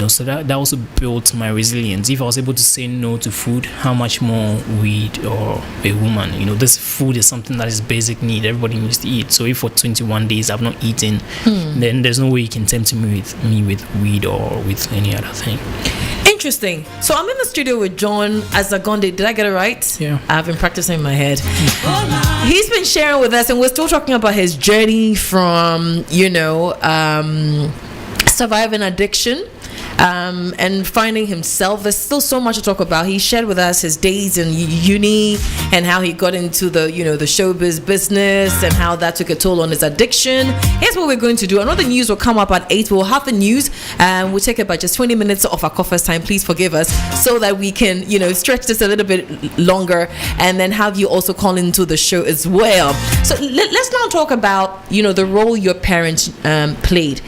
so that also built my resilience. If I was able to say no to food, how much more weed or a woman? This food is something that is basic need. Everybody needs to eat. So if for 21 days I've not eaten, then there's no way you can tempt me with weed or with any other thing. Interesting. So I'm in the studio with John Asogonnde. Did I get it right? Yeah. I've been practicing in my head. He's been sharing with us, and we're still talking about his journey from, surviving addiction and finding himself. There's still so much to talk about. He shared with us his days in uni and how he got into the showbiz business and how that took a toll on his addiction. Here's what we're going to do. Another news will come up at 8. We'll have the news, and we'll take about just 20 minutes of our coffee's time. Please forgive us, so that we can stretch this a little bit longer, and then have you also call into the show as well. So let's now talk about the role your parents played.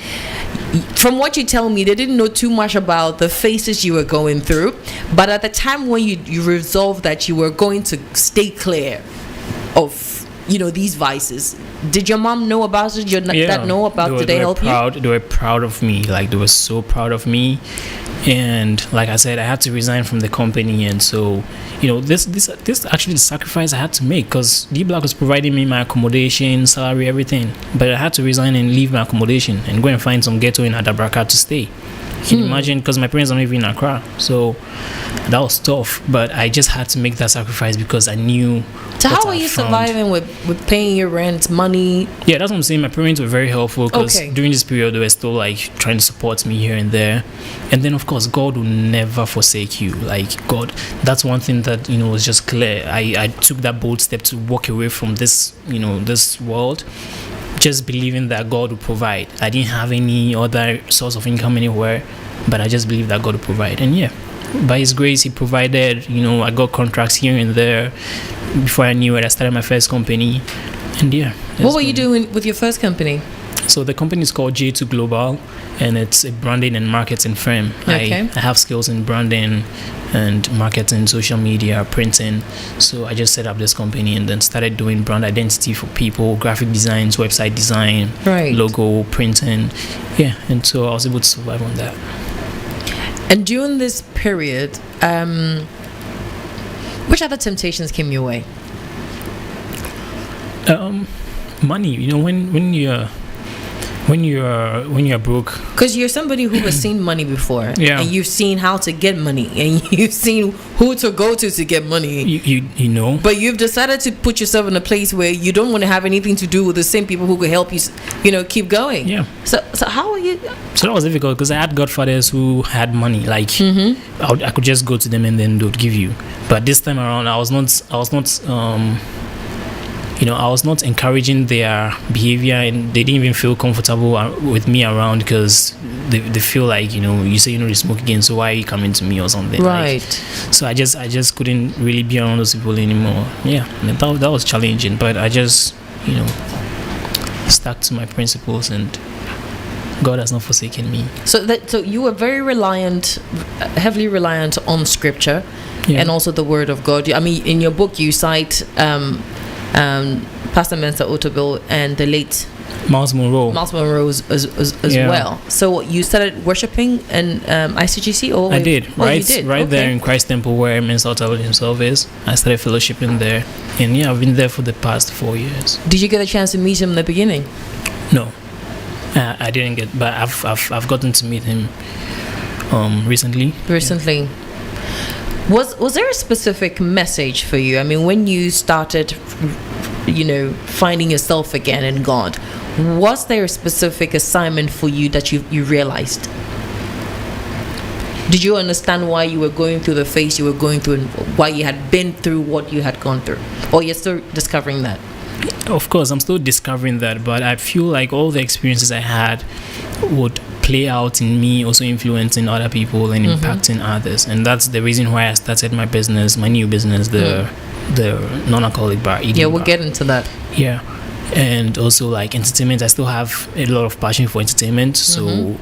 From what you tell me, they didn't know too much about the phases you were going through, but at the time when you resolved that you were going to stay clear of these vices, did your mom know about it? Did your dad know about it? Did they help you? They were proud of me. Like, they were so proud of me. And like I said, I had to resign from the company, and so this actually the sacrifice I had to make, because D Black was providing me my accommodation, salary, everything, but I had to resign and leave my accommodation and go and find some ghetto in Adabraka to stay. Can you imagine? Because my parents are not even in Accra, so that was tough. But I just had to make that sacrifice because I knew. So how were you surviving with paying your rent, money? Yeah, that's what I'm saying. My parents were very helpful, because during this period they were still trying to support me here and there. And then of course God will never forsake you. God, that's one thing that was just clear. I took that bold step to walk away from this this world, just believing that God will provide. I didn't have any other source of income anywhere, but I just believed that God would provide. And yeah, by His grace, He provided. I got contracts here and there. Before I knew it, I started my first company. And yeah. What were you doing with your first company? So the company is called J2 Global, and it's a branding and marketing firm. Okay. I have skills in branding and marketing, social media, printing. So I just set up this company and then started doing brand identity for people, graphic designs, website design, Right. logo printing. Yeah, and so I was able to survive on that. And during this period, which other temptations came your way? Money, when you're broke. Because you're somebody who has seen money before, Yeah. and you've seen how to get money, and you've seen who to go to get money. You know. But you've decided to put yourself in a place where you don't want to have anything to do with the same people who could help you, keep going. Yeah. So how are you? So that was difficult because I had godfathers who had money. Like I could just go to them and then they would give you. But this time around, I was not encouraging their behavior, and they didn't even feel comfortable with me around because they feel like, you say you know to smoke again, so why are you coming to me or something? Right. So I just couldn't really be around those people anymore. Yeah, and that was challenging, but I just stuck to my principles, and God has not forsaken me. So you were very heavily reliant on scripture, Yeah. and also the word of God. I mean, in your book you cite Pastor Mensa Otabil and the late Miles Monroe. as Yeah. well. So you started worshiping in ICGC, or I did. Oh, Right, you did. right there Okay. in Christ Temple where Mensa Otabil himself is. I started fellowshipping there, and yeah, I've been there for the past 4 years. Did you get a chance to meet him in the beginning? No, I didn't get, but I've gotten to meet him recently. Recently. Was there a specific message for you? I mean, when you started, finding yourself again in God, was there a specific assignment for you that you realized? Did you understand why you were going through the phase you were going through, and why you had been through what you had gone through? Or you're still discovering that? Of course, I'm still discovering that, but I feel like all the experiences I had would play out in me, also influencing other people and impacting others. And that's the reason why I started my business, my new business, the non-alcoholic bar. Yeah, we'll get into that. Yeah. And also like entertainment, I still have a lot of passion for entertainment. So,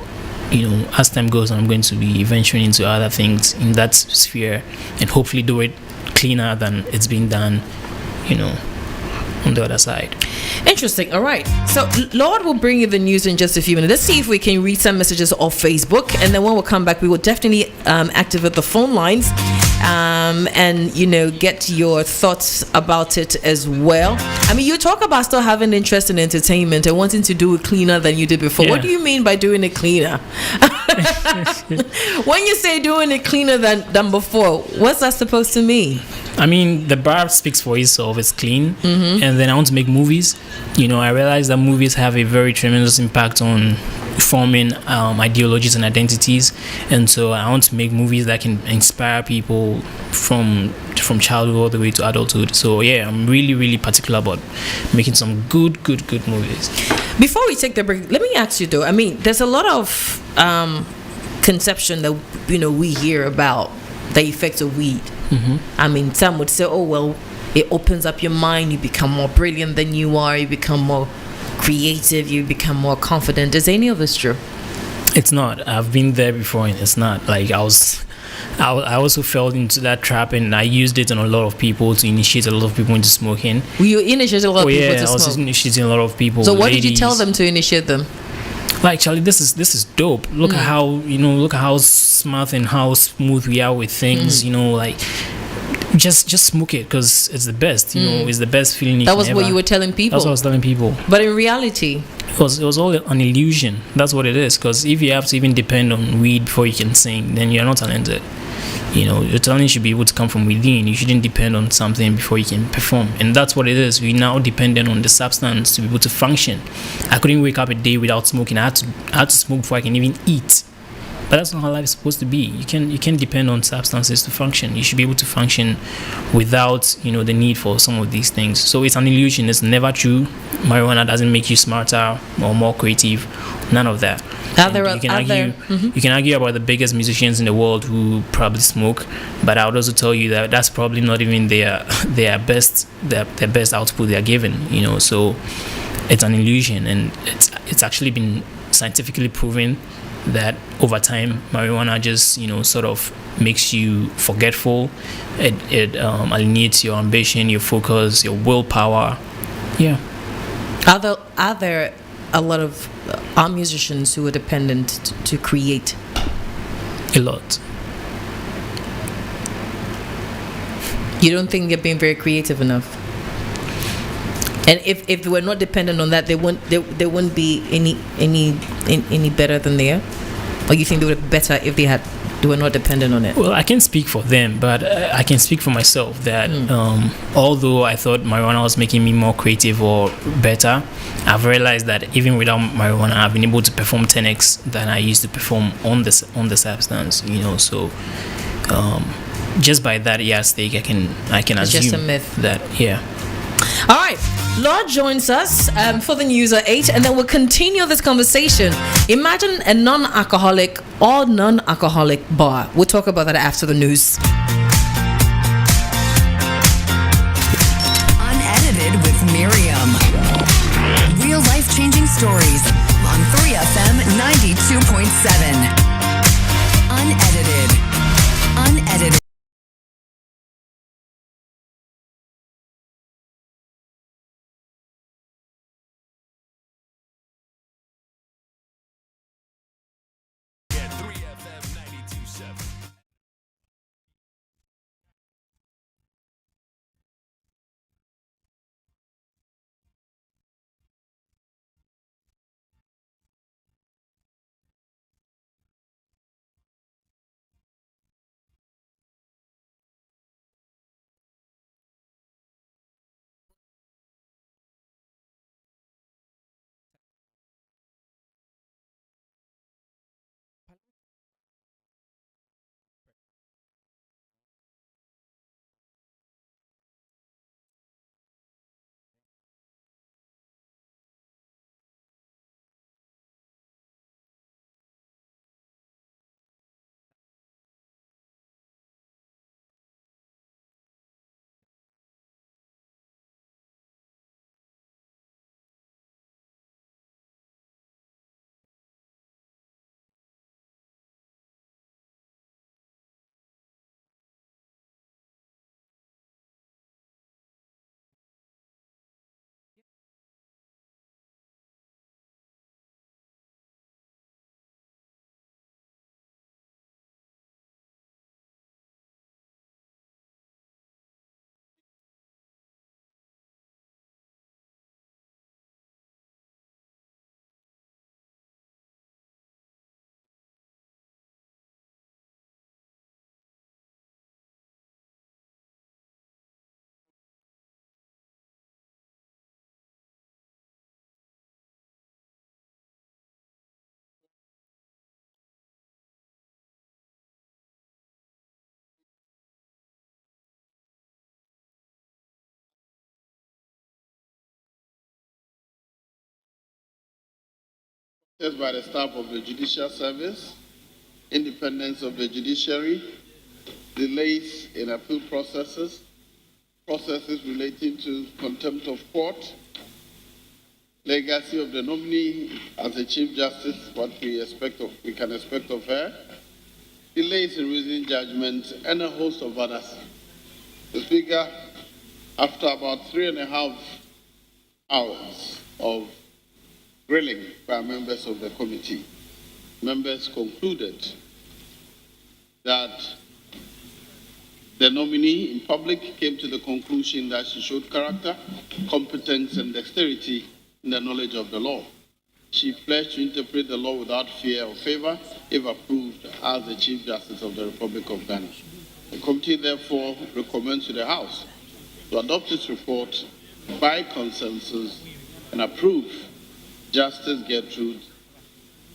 as time goes on, I'm going to be venturing into other things in that sphere and hopefully do it cleaner than it's been done, on the other side. Interesting. All right. So Lord will bring you the news in just a few minutes. Let's see if we can read some messages off Facebook, and then when we come back, we will definitely activate the phone lines and get your thoughts about it as well. I mean, you talk about still having interest in entertainment and wanting to do it cleaner than you did before. Yeah. What do you mean by doing it cleaner? When you say doing it cleaner than before, what's that supposed to mean? I mean, the bar speaks for itself. It's clean. And then I want to make movies. I realize that movies have a very tremendous impact on forming ideologies and identities. And so I want to make movies that can inspire people from childhood all the way to adulthood. So yeah, I'm really, really particular about making some good movies. Before we take the break, let me ask you though. I mean, there's a lot of conception that we hear about the effects of weed. I mean, some would say, oh well, it opens up your mind, you become more brilliant than you are, you become more creative, you become more confident. Is any of this true? It's not. I've been there before, and it's not. Like I also fell into that trap, and I used it on a lot of people to initiate a lot of people into smoking. You initiated a lot of people to I was smoke. initiating a lot of people. So what did you ladies. tell them to initiate them? Like, Charlie, this is dope. Look at how look at how smart and how smooth we are with things. Like just smoke it because it's the best. It's the best feeling. That was what you were telling people. That's what I was telling people. But in reality, it was all an illusion. That's what it is. Because if you have to even depend on weed before you can sing, then you're not talented. Your talent should be able to come from within. You shouldn't depend on something before you can perform. And that's what it is. We now dependent on the substance to be able to function. I couldn't wake up a day without smoking. I had to smoke before I can even eat. But that's not how life is supposed to be. You can depend on substances to function. You should be able to function without the need for some of these things. So it's an illusion. It's never true. Marijuana doesn't make you smarter or more creative. None of that. You can argue about the biggest musicians in the world who probably smoke, but I would also tell you that that's probably not even their best output they're given. So it's an illusion, and it's actually been scientifically proven that over time marijuana just sort of makes you forgetful. It alienates your ambition, your focus, your willpower. Yeah. Are there a lot of our musicians who are dependent to create? A lot. You don't think they're being very creative enough? And if they were not dependent on that, they wouldn't be any better than they are? Or you think they would be better if they were not dependent on it? Well, I can't speak for them, but I can speak for myself that although I thought marijuana was making me more creative or better, I've realized that even without marijuana, I've been able to perform 10x than I used to perform on the substance. So just by that yardstick, I can it's assume just a myth. That All right, Lord joins us for the news at 8, and then we'll continue this conversation. Imagine a non-alcoholic or non-alcoholic bar. We'll talk about that after the news. Unedited with Miriam. Real life-changing stories on 3FM 92.7. Unedited. By the staff of the Judicial Service, independence of the judiciary, delays in appeal processes relating to contempt of court, legacy of the nominee as the Chief Justice, what we can expect of her, delays in reasoning judgment, and a host of others. The Speaker, after about 3.5 hours of grilling by members of the committee, members concluded that the nominee in public came to the conclusion that she showed character, competence, and dexterity in the knowledge of the law. She pledged to interpret the law without fear or favor if approved as the Chief Justice of the Republic of Ghana. The committee therefore recommends to the House to adopt its report by consensus and approve Justice Gertrude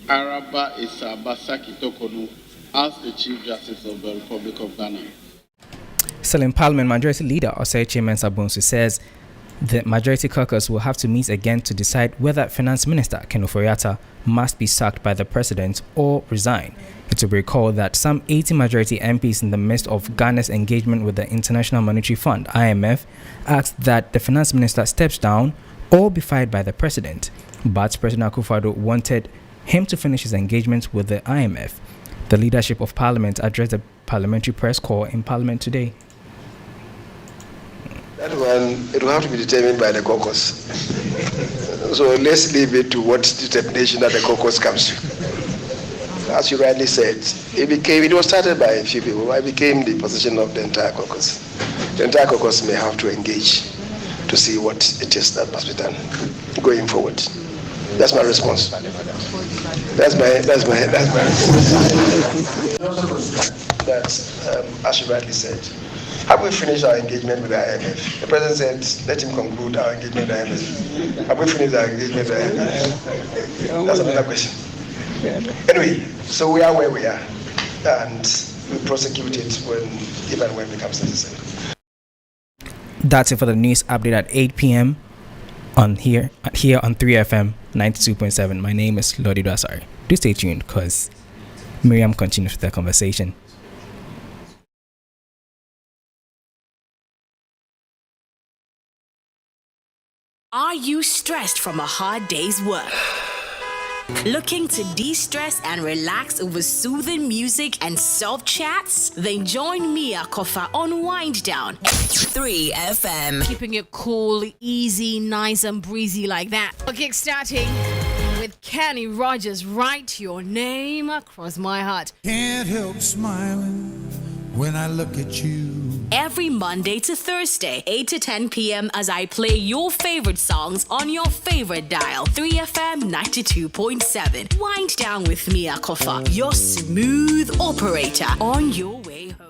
Araba Isabasa Kitokonu as the Chief Justice of the Republic of Ghana. Still in Parliament, Majority Leader Osei Mensah Bonsu says The Majority Caucus will have to meet again to decide whether Finance Minister Ken Ofori-Atta must be sacked by the President or resign. It will be recalled that some 80 Majority MPs in the midst of Ghana's engagement with the International Monetary Fund, IMF, asked that the Finance Minister steps down or be fired by the President. But President Akufo-Addo wanted him to finish his engagement with the IMF. The leadership of Parliament addressed the parliamentary press corps in Parliament today. That one, it will have to be determined by the caucus. So let's leave it to what determination that the caucus comes to. As you rightly said, it was started by a few people. It became the position of the entire caucus. The entire caucus may have to engage to see what it is that must be done going forward. That's my response. That's my that, as you rightly said, have we finished our engagement with the IMF? The President said, let him conclude our engagement with the IMF. Have we finished our engagement with the IMF? That's another question. Anyway, so we are where we are, and we prosecute it even when it becomes necessary. That's it for the news update at 8 p.m. on here on 3FM 92.7. My name is Lodi Dwasari. Do stay tuned because Miriam continues with the conversation. Are you stressed from a hard day's work? Looking to de-stress and relax over soothing music and soft chats? Then join Mia Kofa on Wind Down. 3FM. Keeping it cool, easy, nice and breezy like that. Okay, starting with Kenny Rogers. Write your name across my heart. Can't help smiling when I look at you. Every Monday to Thursday, 8 to 10 p.m. as I play your favorite songs on your favorite dial. 3FM 92.7. Wind Down with Mia Kofa, your smooth operator on your way home.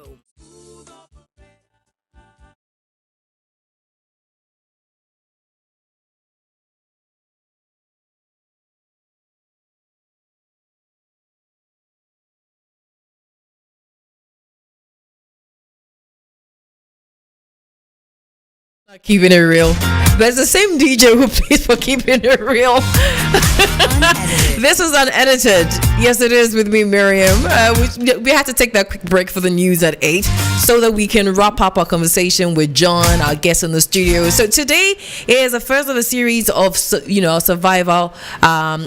Keeping it real. But it's the same DJ who plays for Keeping It Real. This is unedited. Yes, it is with me, Miriam. We had to take that quick break for the news at 8 so that we can wrap up our conversation with John, our guest in the studio. So today is the first of a series of, survival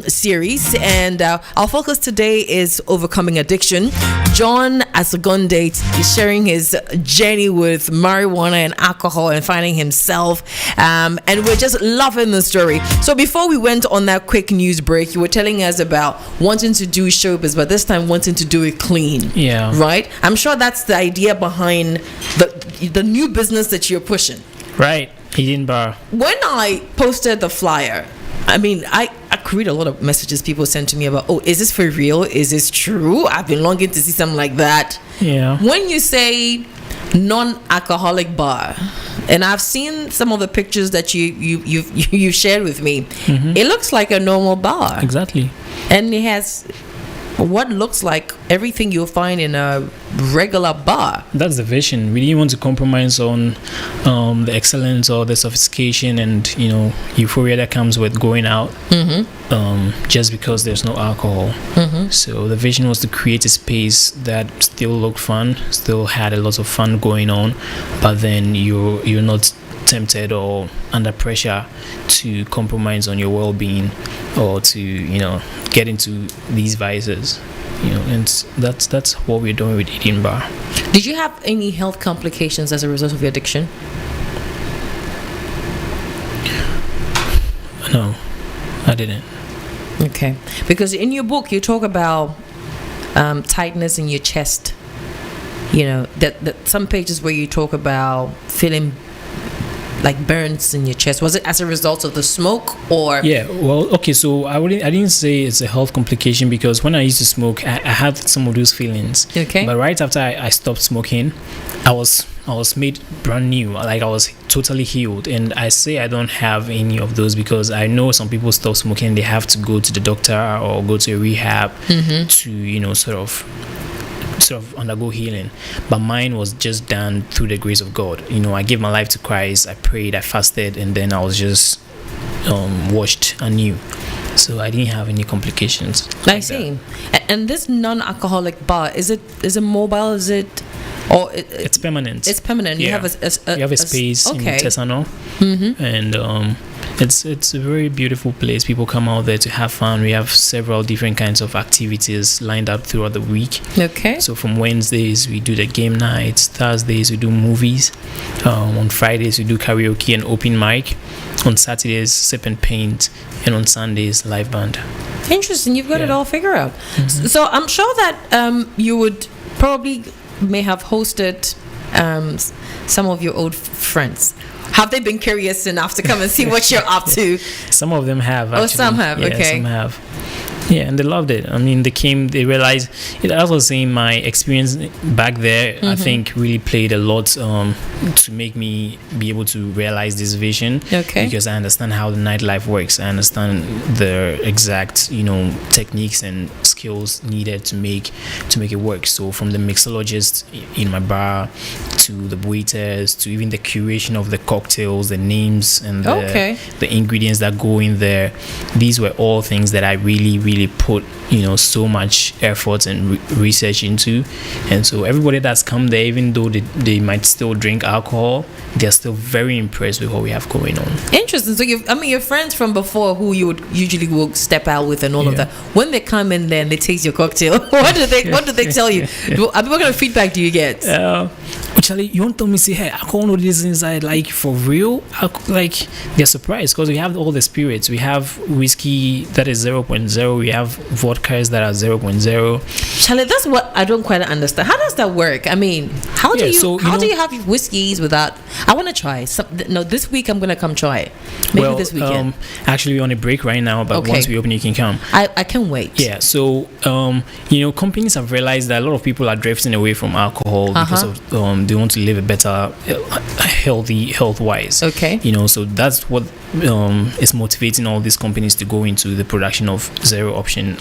series. And our focus today is overcoming addiction. John Asogonnde is sharing his journey with marijuana and alcohol and finding himself. And we're just loving the story. So before we went on that quick news break, you were telling us about wanting to do showbiz, but this time wanting to do it clean. Yeah. Right? I'm sure that's the idea behind the new business that you're pushing. Right. Hidden bar. When I posted the flyer, I mean, I could read a lot of messages people sent to me about, oh, is this for real? Is this true? I've been longing to see something like that. Yeah. When you say non-alcoholic bar, and I've seen some of the pictures that you've shared with me, it looks like a normal bar. Exactly. And it has what looks like everything you'll find in a regular bar. That's the vision. We didn't want to compromise on the excellence or the sophistication and euphoria that comes with going out, just because there's no alcohol. So the vision was to create a space that still looked fun, still had a lot of fun going on, but then you're not tempted or under pressure to compromise on your well-being or to get into these vices, and that's what we're doing with Eden Bar. Did you have any health complications as a result of your addiction? No, I didn't. Okay, because in your book you talk about tightness in your chest, that some pages where you talk about feeling like burns in your chest. Was it as a result of the smoke or? Yeah, well, okay, so I didn't say it's a health complication because when I used to smoke, I had some of those feelings. Okay. But right after I stopped smoking, I was made brand new. Like I was totally healed. And I say I don't have any of those because I know some people stop smoking. They have to go to the doctor or go to a rehab to, sort of sort of undergo healing, but mine was just done through the grace of God. I gave my life to Christ. I prayed, I fasted, and then I was just washed anew. So I didn't have any complications. I see. And this non-alcoholic bar, is it mobile? Is it, or it's permanent? It's permanent. Yeah. You have you have a space in Tesano, and it's a very beautiful place. People come out there to have fun. We have several different kinds of activities lined up throughout the week. Okay. So from Wednesdays we do the game nights, Thursdays we do movies, on Fridays we do karaoke and open mic, on Saturdays sip and paint, and on Sundays live band. Interesting. You've got it all figured out. So I'm sure that you would probably may have hosted some of your old friends. Have they been curious enough to come and see what you're up to? Some of them have, actually. Oh, some have. Yeah, okay. Some have. Yeah, and they loved it. I mean, they realized, as I was saying, my experience back there, I think really played a lot to make me be able to realize this vision. Okay. Because I understand how the nightlife works. I understand the exact, techniques and skills needed to make it work. So from the mixologist in my bar to the waiters to even the curation of the cocktails, the names and the ingredients that go in there, these were all things that I really put so much effort and research into. And so everybody that's come there, even though they might still drink alcohol, they're still very impressed with what we have going on. Interesting. So your friends from before who you would usually will step out with and all of that, when they come in there and they taste your cocktail, what do they tell you? What kind of feedback do you get? Actually, you won't tell me, say, hey, alcohol know this inside, like for real? Like they're surprised because we have all the spirits. We have whiskey that is 0.0. We have vodkas that are 0.0. Charlie, that's what I don't quite understand. How does that work? I mean, how do you have whiskeys without? I want to try. This week I'm gonna come try it. Maybe this weekend. Actually, we're on a break right now, but once we open, you can come. I can't wait. Yeah. So, companies have realized that a lot of people are drifting away from alcohol because of they want to live a better, health-wise. Okay. So that's what is motivating all these companies to go into the production of zero option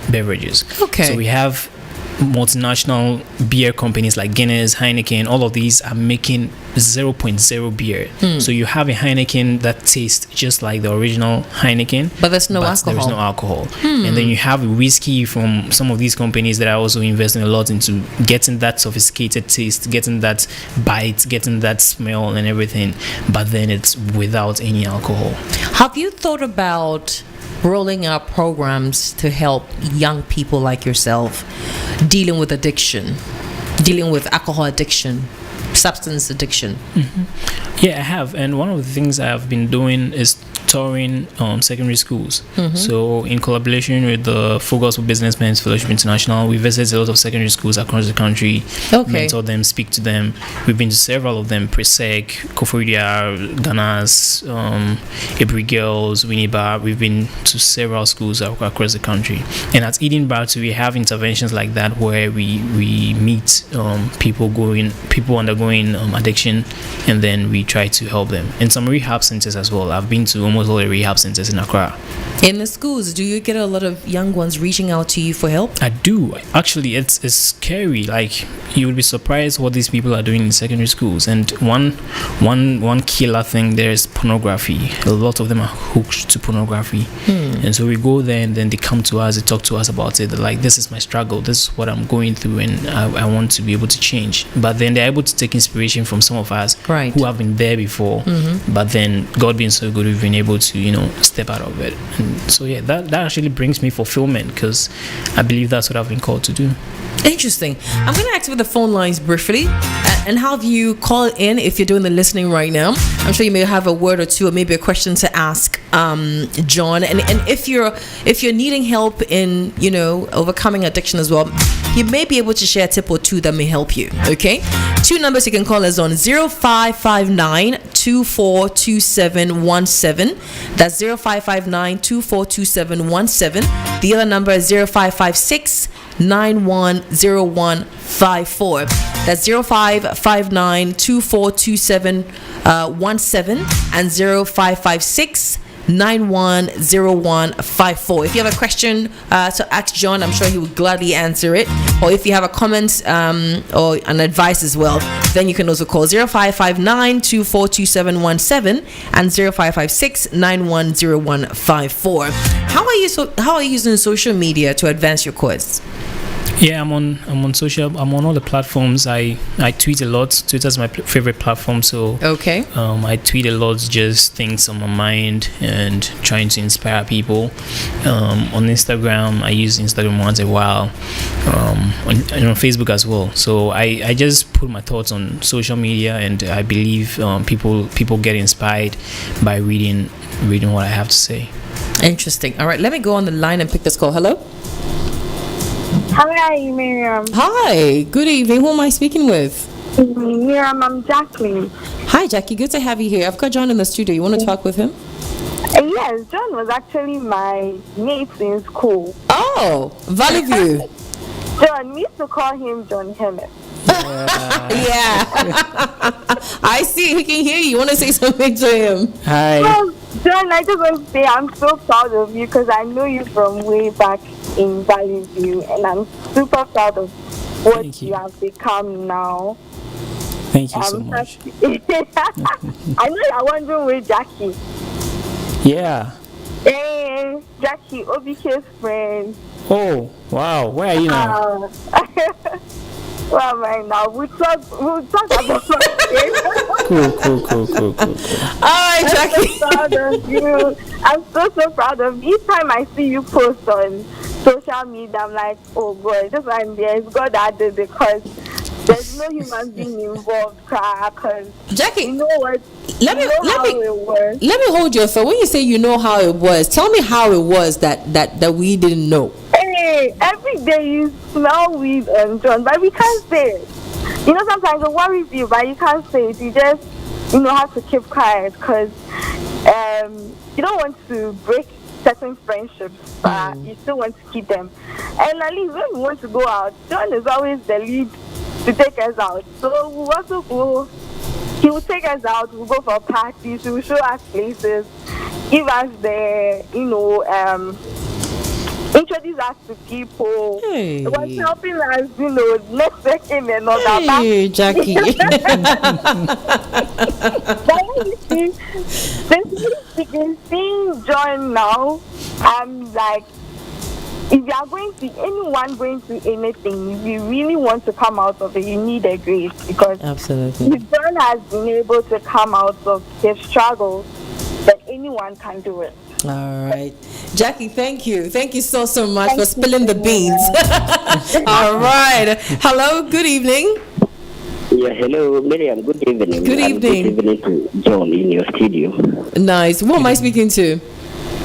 beverages. Okay. So we have multinational beer companies like Guinness, Heineken, all of these are making 0.0 beer. So you have a Heineken that tastes just like the original Heineken, but there's no alcohol. There is no alcohol. And then you have whiskey from some of these companies that are also investing a lot into getting that sophisticated taste, getting that bite, getting that smell and everything, but then it's without any alcohol. Have you thought about rolling out programs to help young people like yourself dealing with addiction, dealing with alcohol addiction, substance addiction? Yeah, I have. And one of the things I have been doing is touring secondary schools. So in collaboration with the Full Gospel Businessmen's Fellowship International, we visit a lot of secondary schools across the country, mentor them, speak to them. We've been to several of them: Presec, Koforidua, Ganas, Hebrew Girls, Winneba. We've been to several schools across the country. And at Eden Bar too, we have interventions like that where we meet people undergoing addiction, and then we try to help them. And some rehab centers as well. I've been to almost all the rehab centers in Accra. In the schools, do you get a lot of young ones reaching out to you for help? I do. Actually, it's scary. Like, you would be surprised what these people are doing in secondary schools. And one killer thing there is pornography. A lot of them are hooked to pornography. And so we go there and then they come to us, they talk to us about it. They're like, this is my struggle, this is what I'm going through, and I want to be able to change. But then they're able to take inspiration from some of us who have been there before. But then God being so good, we've been able to step out of it. And so that actually brings me fulfillment, because I believe that's what I've been called to do. Interesting. I'm going to activate the phone lines briefly and have you call in if you're doing the listening right now. I'm sure you may have a word or two or maybe a question to ask John. And if you're needing help in overcoming addiction as well, you may be able to share a tip or two that may help you. Okay, 2 numbers you can call us on: 0559 242717. That's 0559 242717. The other number is 0556 910154. That's 0559 242717 and 0556 910154. If you have a question to ask John, I'm sure he would gladly answer it. Or if you have a comment or an advice as well, then you can also call 0559-242717 and 0556-910154. How are you using social media to advance your cause? Yeah, I'm on all the platforms. I tweet a lot. Twitter's my favorite platform, so okay. I tweet a lot, just things on my mind and trying to inspire people. On Instagram, I use Instagram once in a while. On Facebook as well. So I just put my thoughts on social media, and I believe people get inspired by reading what I have to say. Interesting. All right, let me go on the line and pick this call. Hello. Hi, Miriam. Hi, good evening. Who am I speaking with? Miriam, I'm Jacqueline. Hi, Jackie. Good to have you here. I've got John in the studio. You want to talk with him? Yes, John was actually my mate in school. Oh, Valley View. John, we used to call him John Hemmett. Yeah. I see. He can hear you. You want to say something to him? Hi. Well, John, I just want to say I'm so proud of you because I know you from way back in Valley View, and I'm super proud of what you have become now. Thank you so much. I know you're wondering where Jackie. Yeah. Hey, Jackie, OBK's friend. Oh, wow. Where are you now? Where am I now? We'll talk about Cool. All right, Jackie. I'm so proud of you. I'm so proud of you. Each time I see you post on social media, I'm like, oh God, just like there's God that did, because there's no human being involved. Because Jackie, you know what? Let me hold your thought. When you say you know how it was, tell me how it was that we didn't know. Hey, every day you smell weed and John, but we can't say it. You know, sometimes it worries you, but you can't say it. You just, have to keep quiet because you don't want to break certain friendships, but you still want to keep them. And at least when we want to go out, John is always the lead to take us out. So we'll also go. He will take us out. We'll go for parties. He will show us places, give us the, introduce us to people. Hey. It was helping us, networking and all that. Hey, Jackie. But when you see, seeing John now, I'm like, if you are anyone going through anything, if you really want to come out of it, you need a grace, because absolutely, if John has been able to come out of his struggles, then anyone can do it. All right, Jackie, thank you so much for spilling the beans. All right, hello, good evening. Yeah, hello, Miriam. Good evening. Good evening. Good evening to John in your studio. Nice. Who am I speaking to?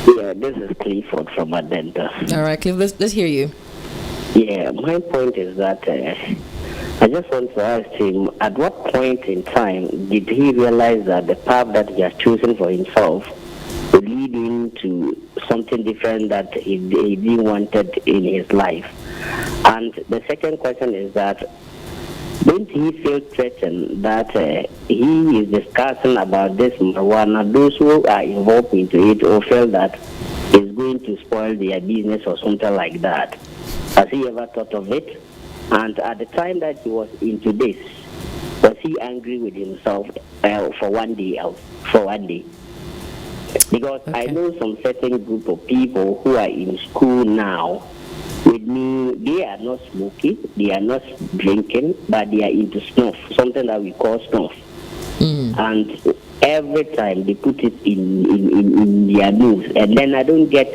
Yeah, this is Clifford from Adenta. All right, Cliff, let's hear you. Yeah, my point is that I just want to ask him, at what point in time did he realize that the path that he has chosen for himself would lead him to something different that he didn't wanted in his life? And the second question is that, don't he feel threatened that he is discussing about this marijuana, those who are involved into it, or feel that it's going to spoil their business or something like that? Has he ever thought of it? And at the time that he was into this, was he angry with himself for one day? Because okay. I know some certain group of people who are in school now with me, they are not smoking, they are not drinking, but they are into snuff, something that we call snuff. And every time they put it in their nose, and then I don't get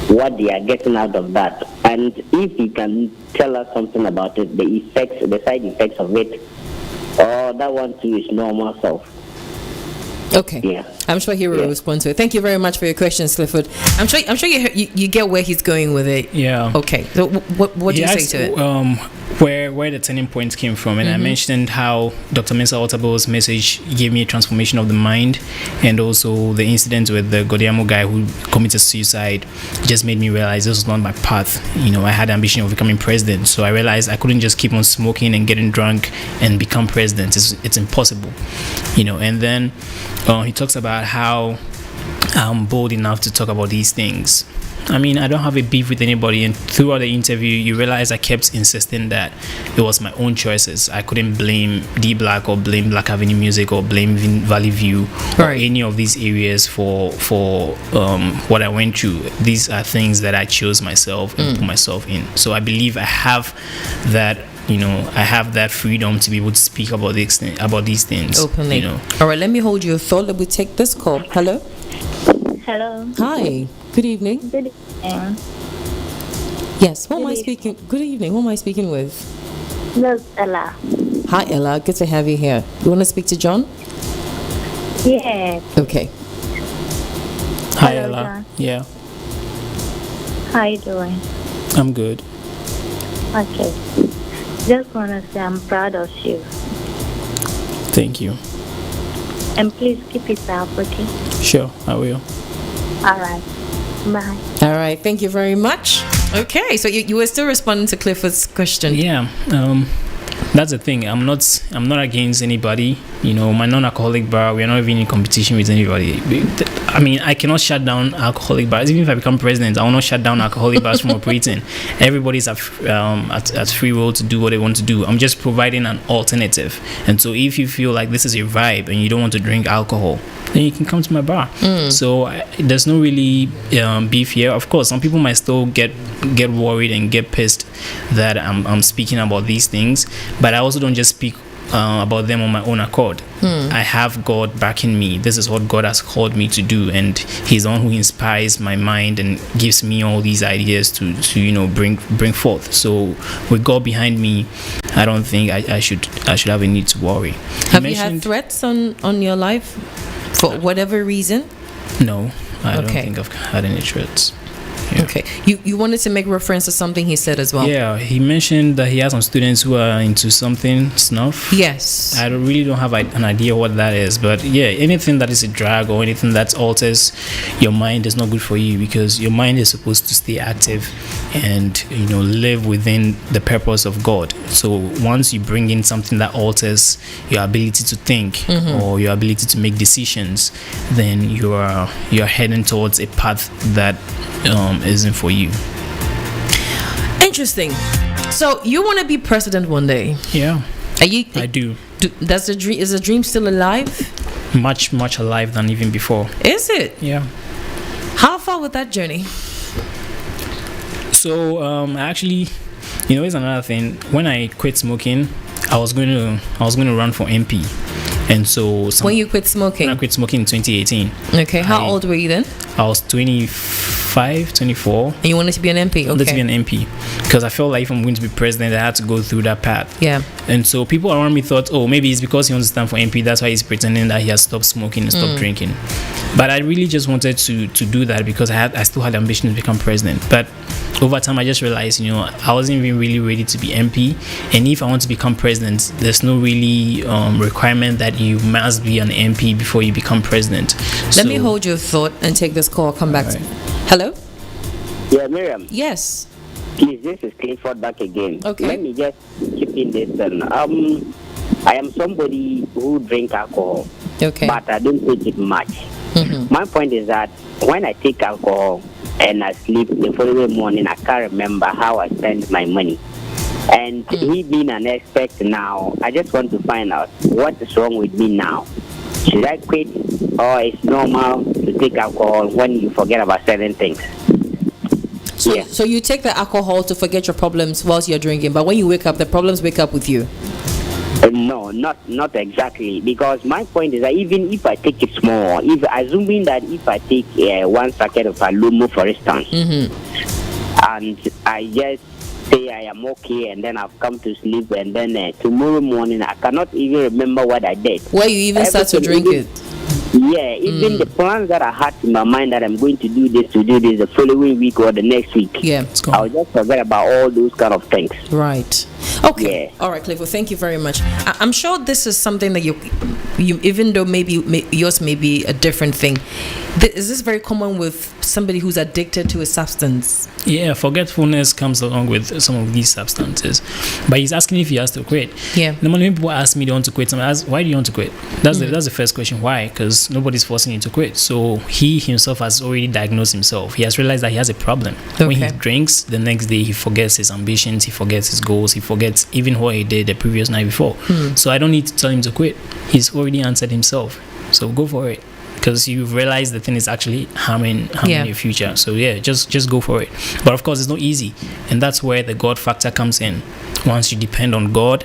what they are getting out of that. And if he can tell us something about it, the side effects of it, that one too is normal stuff. Okay. Yeah. I'm sure he will respond to it. Thank you very much for your questions, Clifford. I'm sure you get where he's going with it. Yeah. Okay. So what do you say to it? Where the turning point came from, and I mentioned how Dr. Mensa Otable's message gave me a transformation of the mind, and also the incident with the Godiamo guy who committed suicide just made me realize this was not my path. I had the ambition of becoming president, so I realized I couldn't just keep on smoking and getting drunk and become president. It's impossible, And then he talks about how I'm bold enough to talk about these things. I mean, I don't have a beef with anybody, and throughout the interview, you realize I kept insisting that it was my own choices. I couldn't blame D Black or blame Black Avenue Music or blame Valley View or any of these areas for what I went through. These are things that I chose myself and put myself in. So I believe I have that. I have that freedom to be able to speak about these things openly. All right, let me hold your thought. Let me take this call. Hello. Hello. Hi. Good evening. Good evening. Yes. Who am I speaking? Good evening. Who am I speaking with? That's Ella. Hi, Ella. Good to have you here. You want to speak to John? Yeah. Okay. Hi, Hello, Ella. John. Yeah. How you doing? I'm good. Okay. Just want to say I'm proud of you. Thank you. And please keep it up, okay? Sure, I will. All right. Bye. All right. Thank you very much. Okay. So you were still responding to Clifford's question. Yeah. That's the thing. I'm not against anybody. My non-alcoholic bar, we're not even in competition with anybody. I mean, I cannot shut down alcoholic bars. Even if I become president, I will not shut down alcoholic bars from operating. Everybody's at free will to do what they want to do. I'm just providing an alternative. And so if you feel like this is your vibe and you don't want to drink alcohol, then you can come to my bar. So there's no really beef here. Of course, some people might still get worried and get pissed that I'm speaking about these things, but I also don't just speak about them on my own accord. I have God backing me. This is what God has called me to do, and He's the one who inspires my mind and gives me all these ideas to bring forth. So with God behind me, I don't think I should have a need to worry. Have you had threats on your life for whatever reason? No, I don't think I've had any threats. Yeah. Okay. You wanted to make reference to something he said as well. Yeah, he mentioned that he has some students who are into something snuff. Yes. I really don't have an idea what that is, but yeah, anything that is a drug or anything that alters your mind is not good for you, because your mind is supposed to stay active and live within the purpose of God. So once you bring in something that alters your ability to think or your ability to make decisions, then you're heading towards a path that isn't for you. Interesting. So you want to be president one day? Yeah. I do. That's the dream. Is the dream still alive? Much alive than even before. Is it? Yeah. How far with that journey? So actually, it's another thing. When I quit smoking, I was going to run for MP. And so when you quit smoking? When I quit smoking in 2018. Okay. How old were you then? I was 25, 24. And you wanted to be an MP? Okay. I wanted to be an MP because I felt like if I'm going to be president, I had to go through that path. Yeah. And so people around me thought, oh, maybe it's because he wants to stand for MP. That's why he's pretending that he has stopped smoking and stopped drinking. But I really just wanted to do that because I still had ambition to become president. But over time, I just realized, I wasn't even really ready to be MP. And if I want to become president, there's no really requirement that you must be an MP before you become president. Let me hold your thought and take this call. Come back to me. Hello? Yeah, Miriam. Yes. Please, this is Clifford back again. Okay. Let me just chip in this. I am somebody who drink alcohol. Okay. But I don't take it much. My point is that when I take alcohol and I sleep the following morning, I can't remember how I spend my money. And he being an expert now, I just want to find out what is wrong with me now. Should I quit, or it's normal to take alcohol when you forget about certain things? So you take the alcohol to forget your problems whilst you're drinking, but when you wake up, the problems wake up with you? No, not exactly. Because my point is that even if I take it small, assuming that if I take one packet of Alumo, for instance, and I just say I am okay, and then I've come to sleep, and then tomorrow morning I cannot even remember what I did. Where you even start to drink it? Yeah, even the plans that I had in my mind that I'm going to do this the following week or the next week. Yeah, I'll just forget about all those kind of things. Right. Okay. Yeah. All right, Clifford. Thank you very much. I'm sure this is something that you even though maybe yours may be a different thing, Is this very common with somebody who's addicted to a substance? Yeah, forgetfulness comes along with some of these substances. But he's asking if he has to quit. Yeah. Normally when people ask me they want to quit, I ask, why do you want to quit? That's the first question. Why? Because nobody's forcing him to quit. So he himself has already diagnosed himself. He has realized that he has a problem. Okay. When he drinks, the next day he forgets his ambitions, he forgets his goals, he forgets even what he did the previous night before. So I don't need to tell him to quit. He's already answered himself. So go for it. Because you realize the thing is actually harming your future. So yeah, just go for it. But of course, it's not easy, and that's where the God factor comes in. Once you depend on God,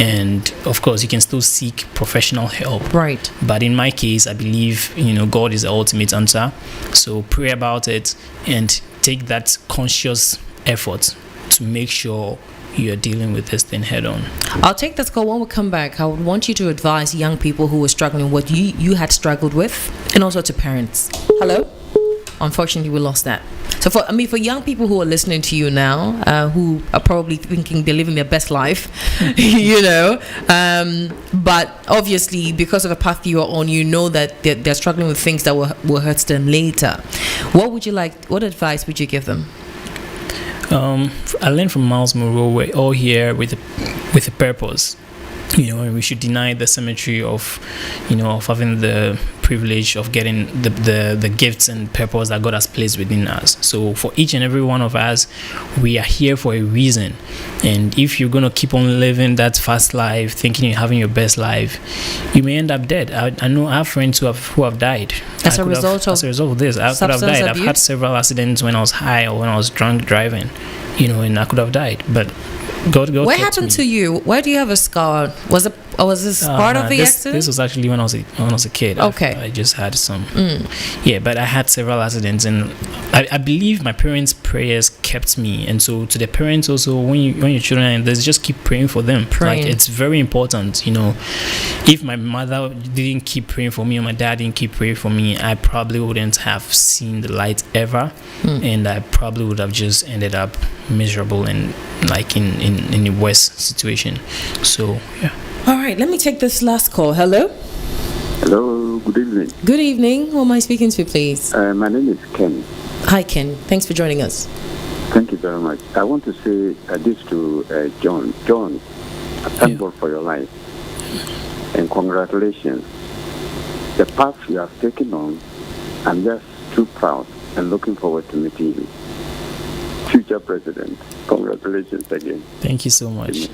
and of course, you can still seek professional help. Right. But in my case, I believe God is the ultimate answer. So pray about it and take that conscious effort to make sure you're dealing with this thing head on. I'll take this call. When we come back, I would want you to advise young people who are struggling with what you had struggled with, and also to parents. Hello? Unfortunately, we lost that. So for young people who are listening to you now, who are probably thinking they're living their best life, but obviously because of the path you are on, you know that they're struggling with things that will hurt them later. What advice would you give them? I learned from Miles Monroe, we're all here with a purpose, and we should deny the symmetry of having the privilege of getting the gifts and purpose that God has placed within us. So for each and every one of us, we are here for a reason. And if you're going to keep on living that fast life, thinking you're having your best life, you may end up dead. I know I have friends who have died as a result of this. I could have died. I've had several accidents when I was high or when I was drunk driving, and I could have died. But God what happened to you? Why do you have a scar? Was this part of the accident? This was actually when I was a kid. Okay. I just had some. Yeah, but I had several accidents, and I believe my parents' prayers kept me. And so to the parents also, when your children, there's just keep praying for them. Like, it's very important. If my mother didn't keep praying for me or my dad didn't keep praying for me, I probably wouldn't have seen the light ever, and I probably would have just ended up miserable and like in a worse situation. So yeah. All right, let me take this last call. Hello. Hello, good evening. Good evening. Who am I speaking to, please? My name is Ken. Hi, Ken. Thanks for joining us. Thank you very much. I want to say this to John. John, I thank God for your life. And congratulations. The path you have taken on, I'm just too proud and looking forward to meeting you. Future President, congratulations again. Thank you so much.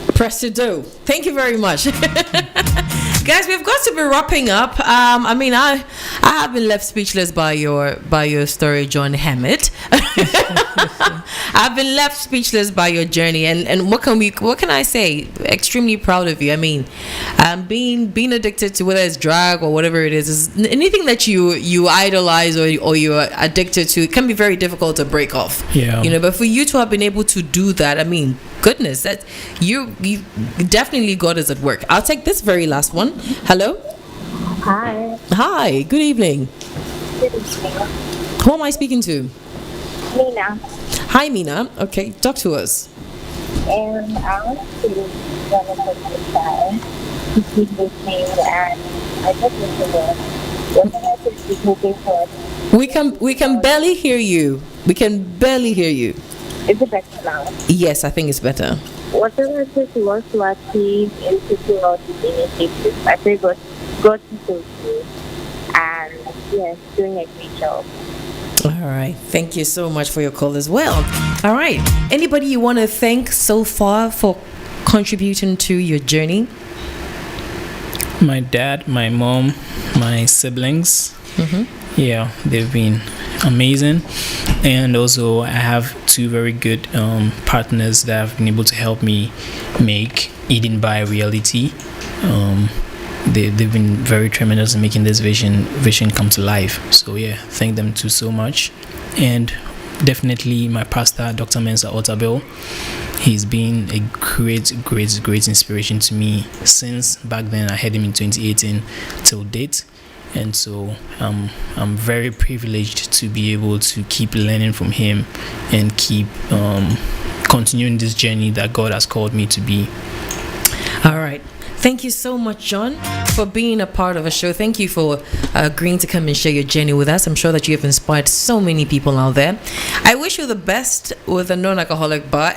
Presido. Thank you very much. Guys, we've got to be wrapping up. I have been left speechless by your story, John Hammett. I've been left speechless by your journey, and what can I say? Extremely proud of you. Being addicted to, whether it's drug or whatever it is anything that you idolize or you're addicted to, it can be very difficult to break off. Yeah. But for you to have been able to do that, goodness, that you definitely, God is at work. I'll take this very last one. Hello. Hi, good evening. Good evening. Who am I speaking to? Mina. Hi, Mina. Okay, talk to us. I want to to keep listening, and I just listen to what message is moving forward. We can barely hear you. Is it better now? Yes, I think it's better. Whatever it is you want to achieve in taking out these initiatives, I say God to you, and yes, doing a great job. All right. Thank you so much for your call as well. All right. Anybody you want to thank so far for contributing to your journey? My dad, my mom, my siblings. Yeah, they've been amazing. And also I have two very good partners that have been able to help me make Eden by reality. They've been very tremendous in making this vision come to life. So yeah, thank them too so much. And definitely my pastor, Dr. Mensa Otabil. He's been a great inspiration to me since back then. I had him in 2018 till date. And so I'm very privileged to be able to keep learning from him and keep continuing this journey that God has called me to be. All right. Thank you so much, John, for for being a part of a show. Thank you for agreeing to come and share your journey with us. I'm sure that you have inspired so many people out there. I wish you the best with a non-alcoholic bar.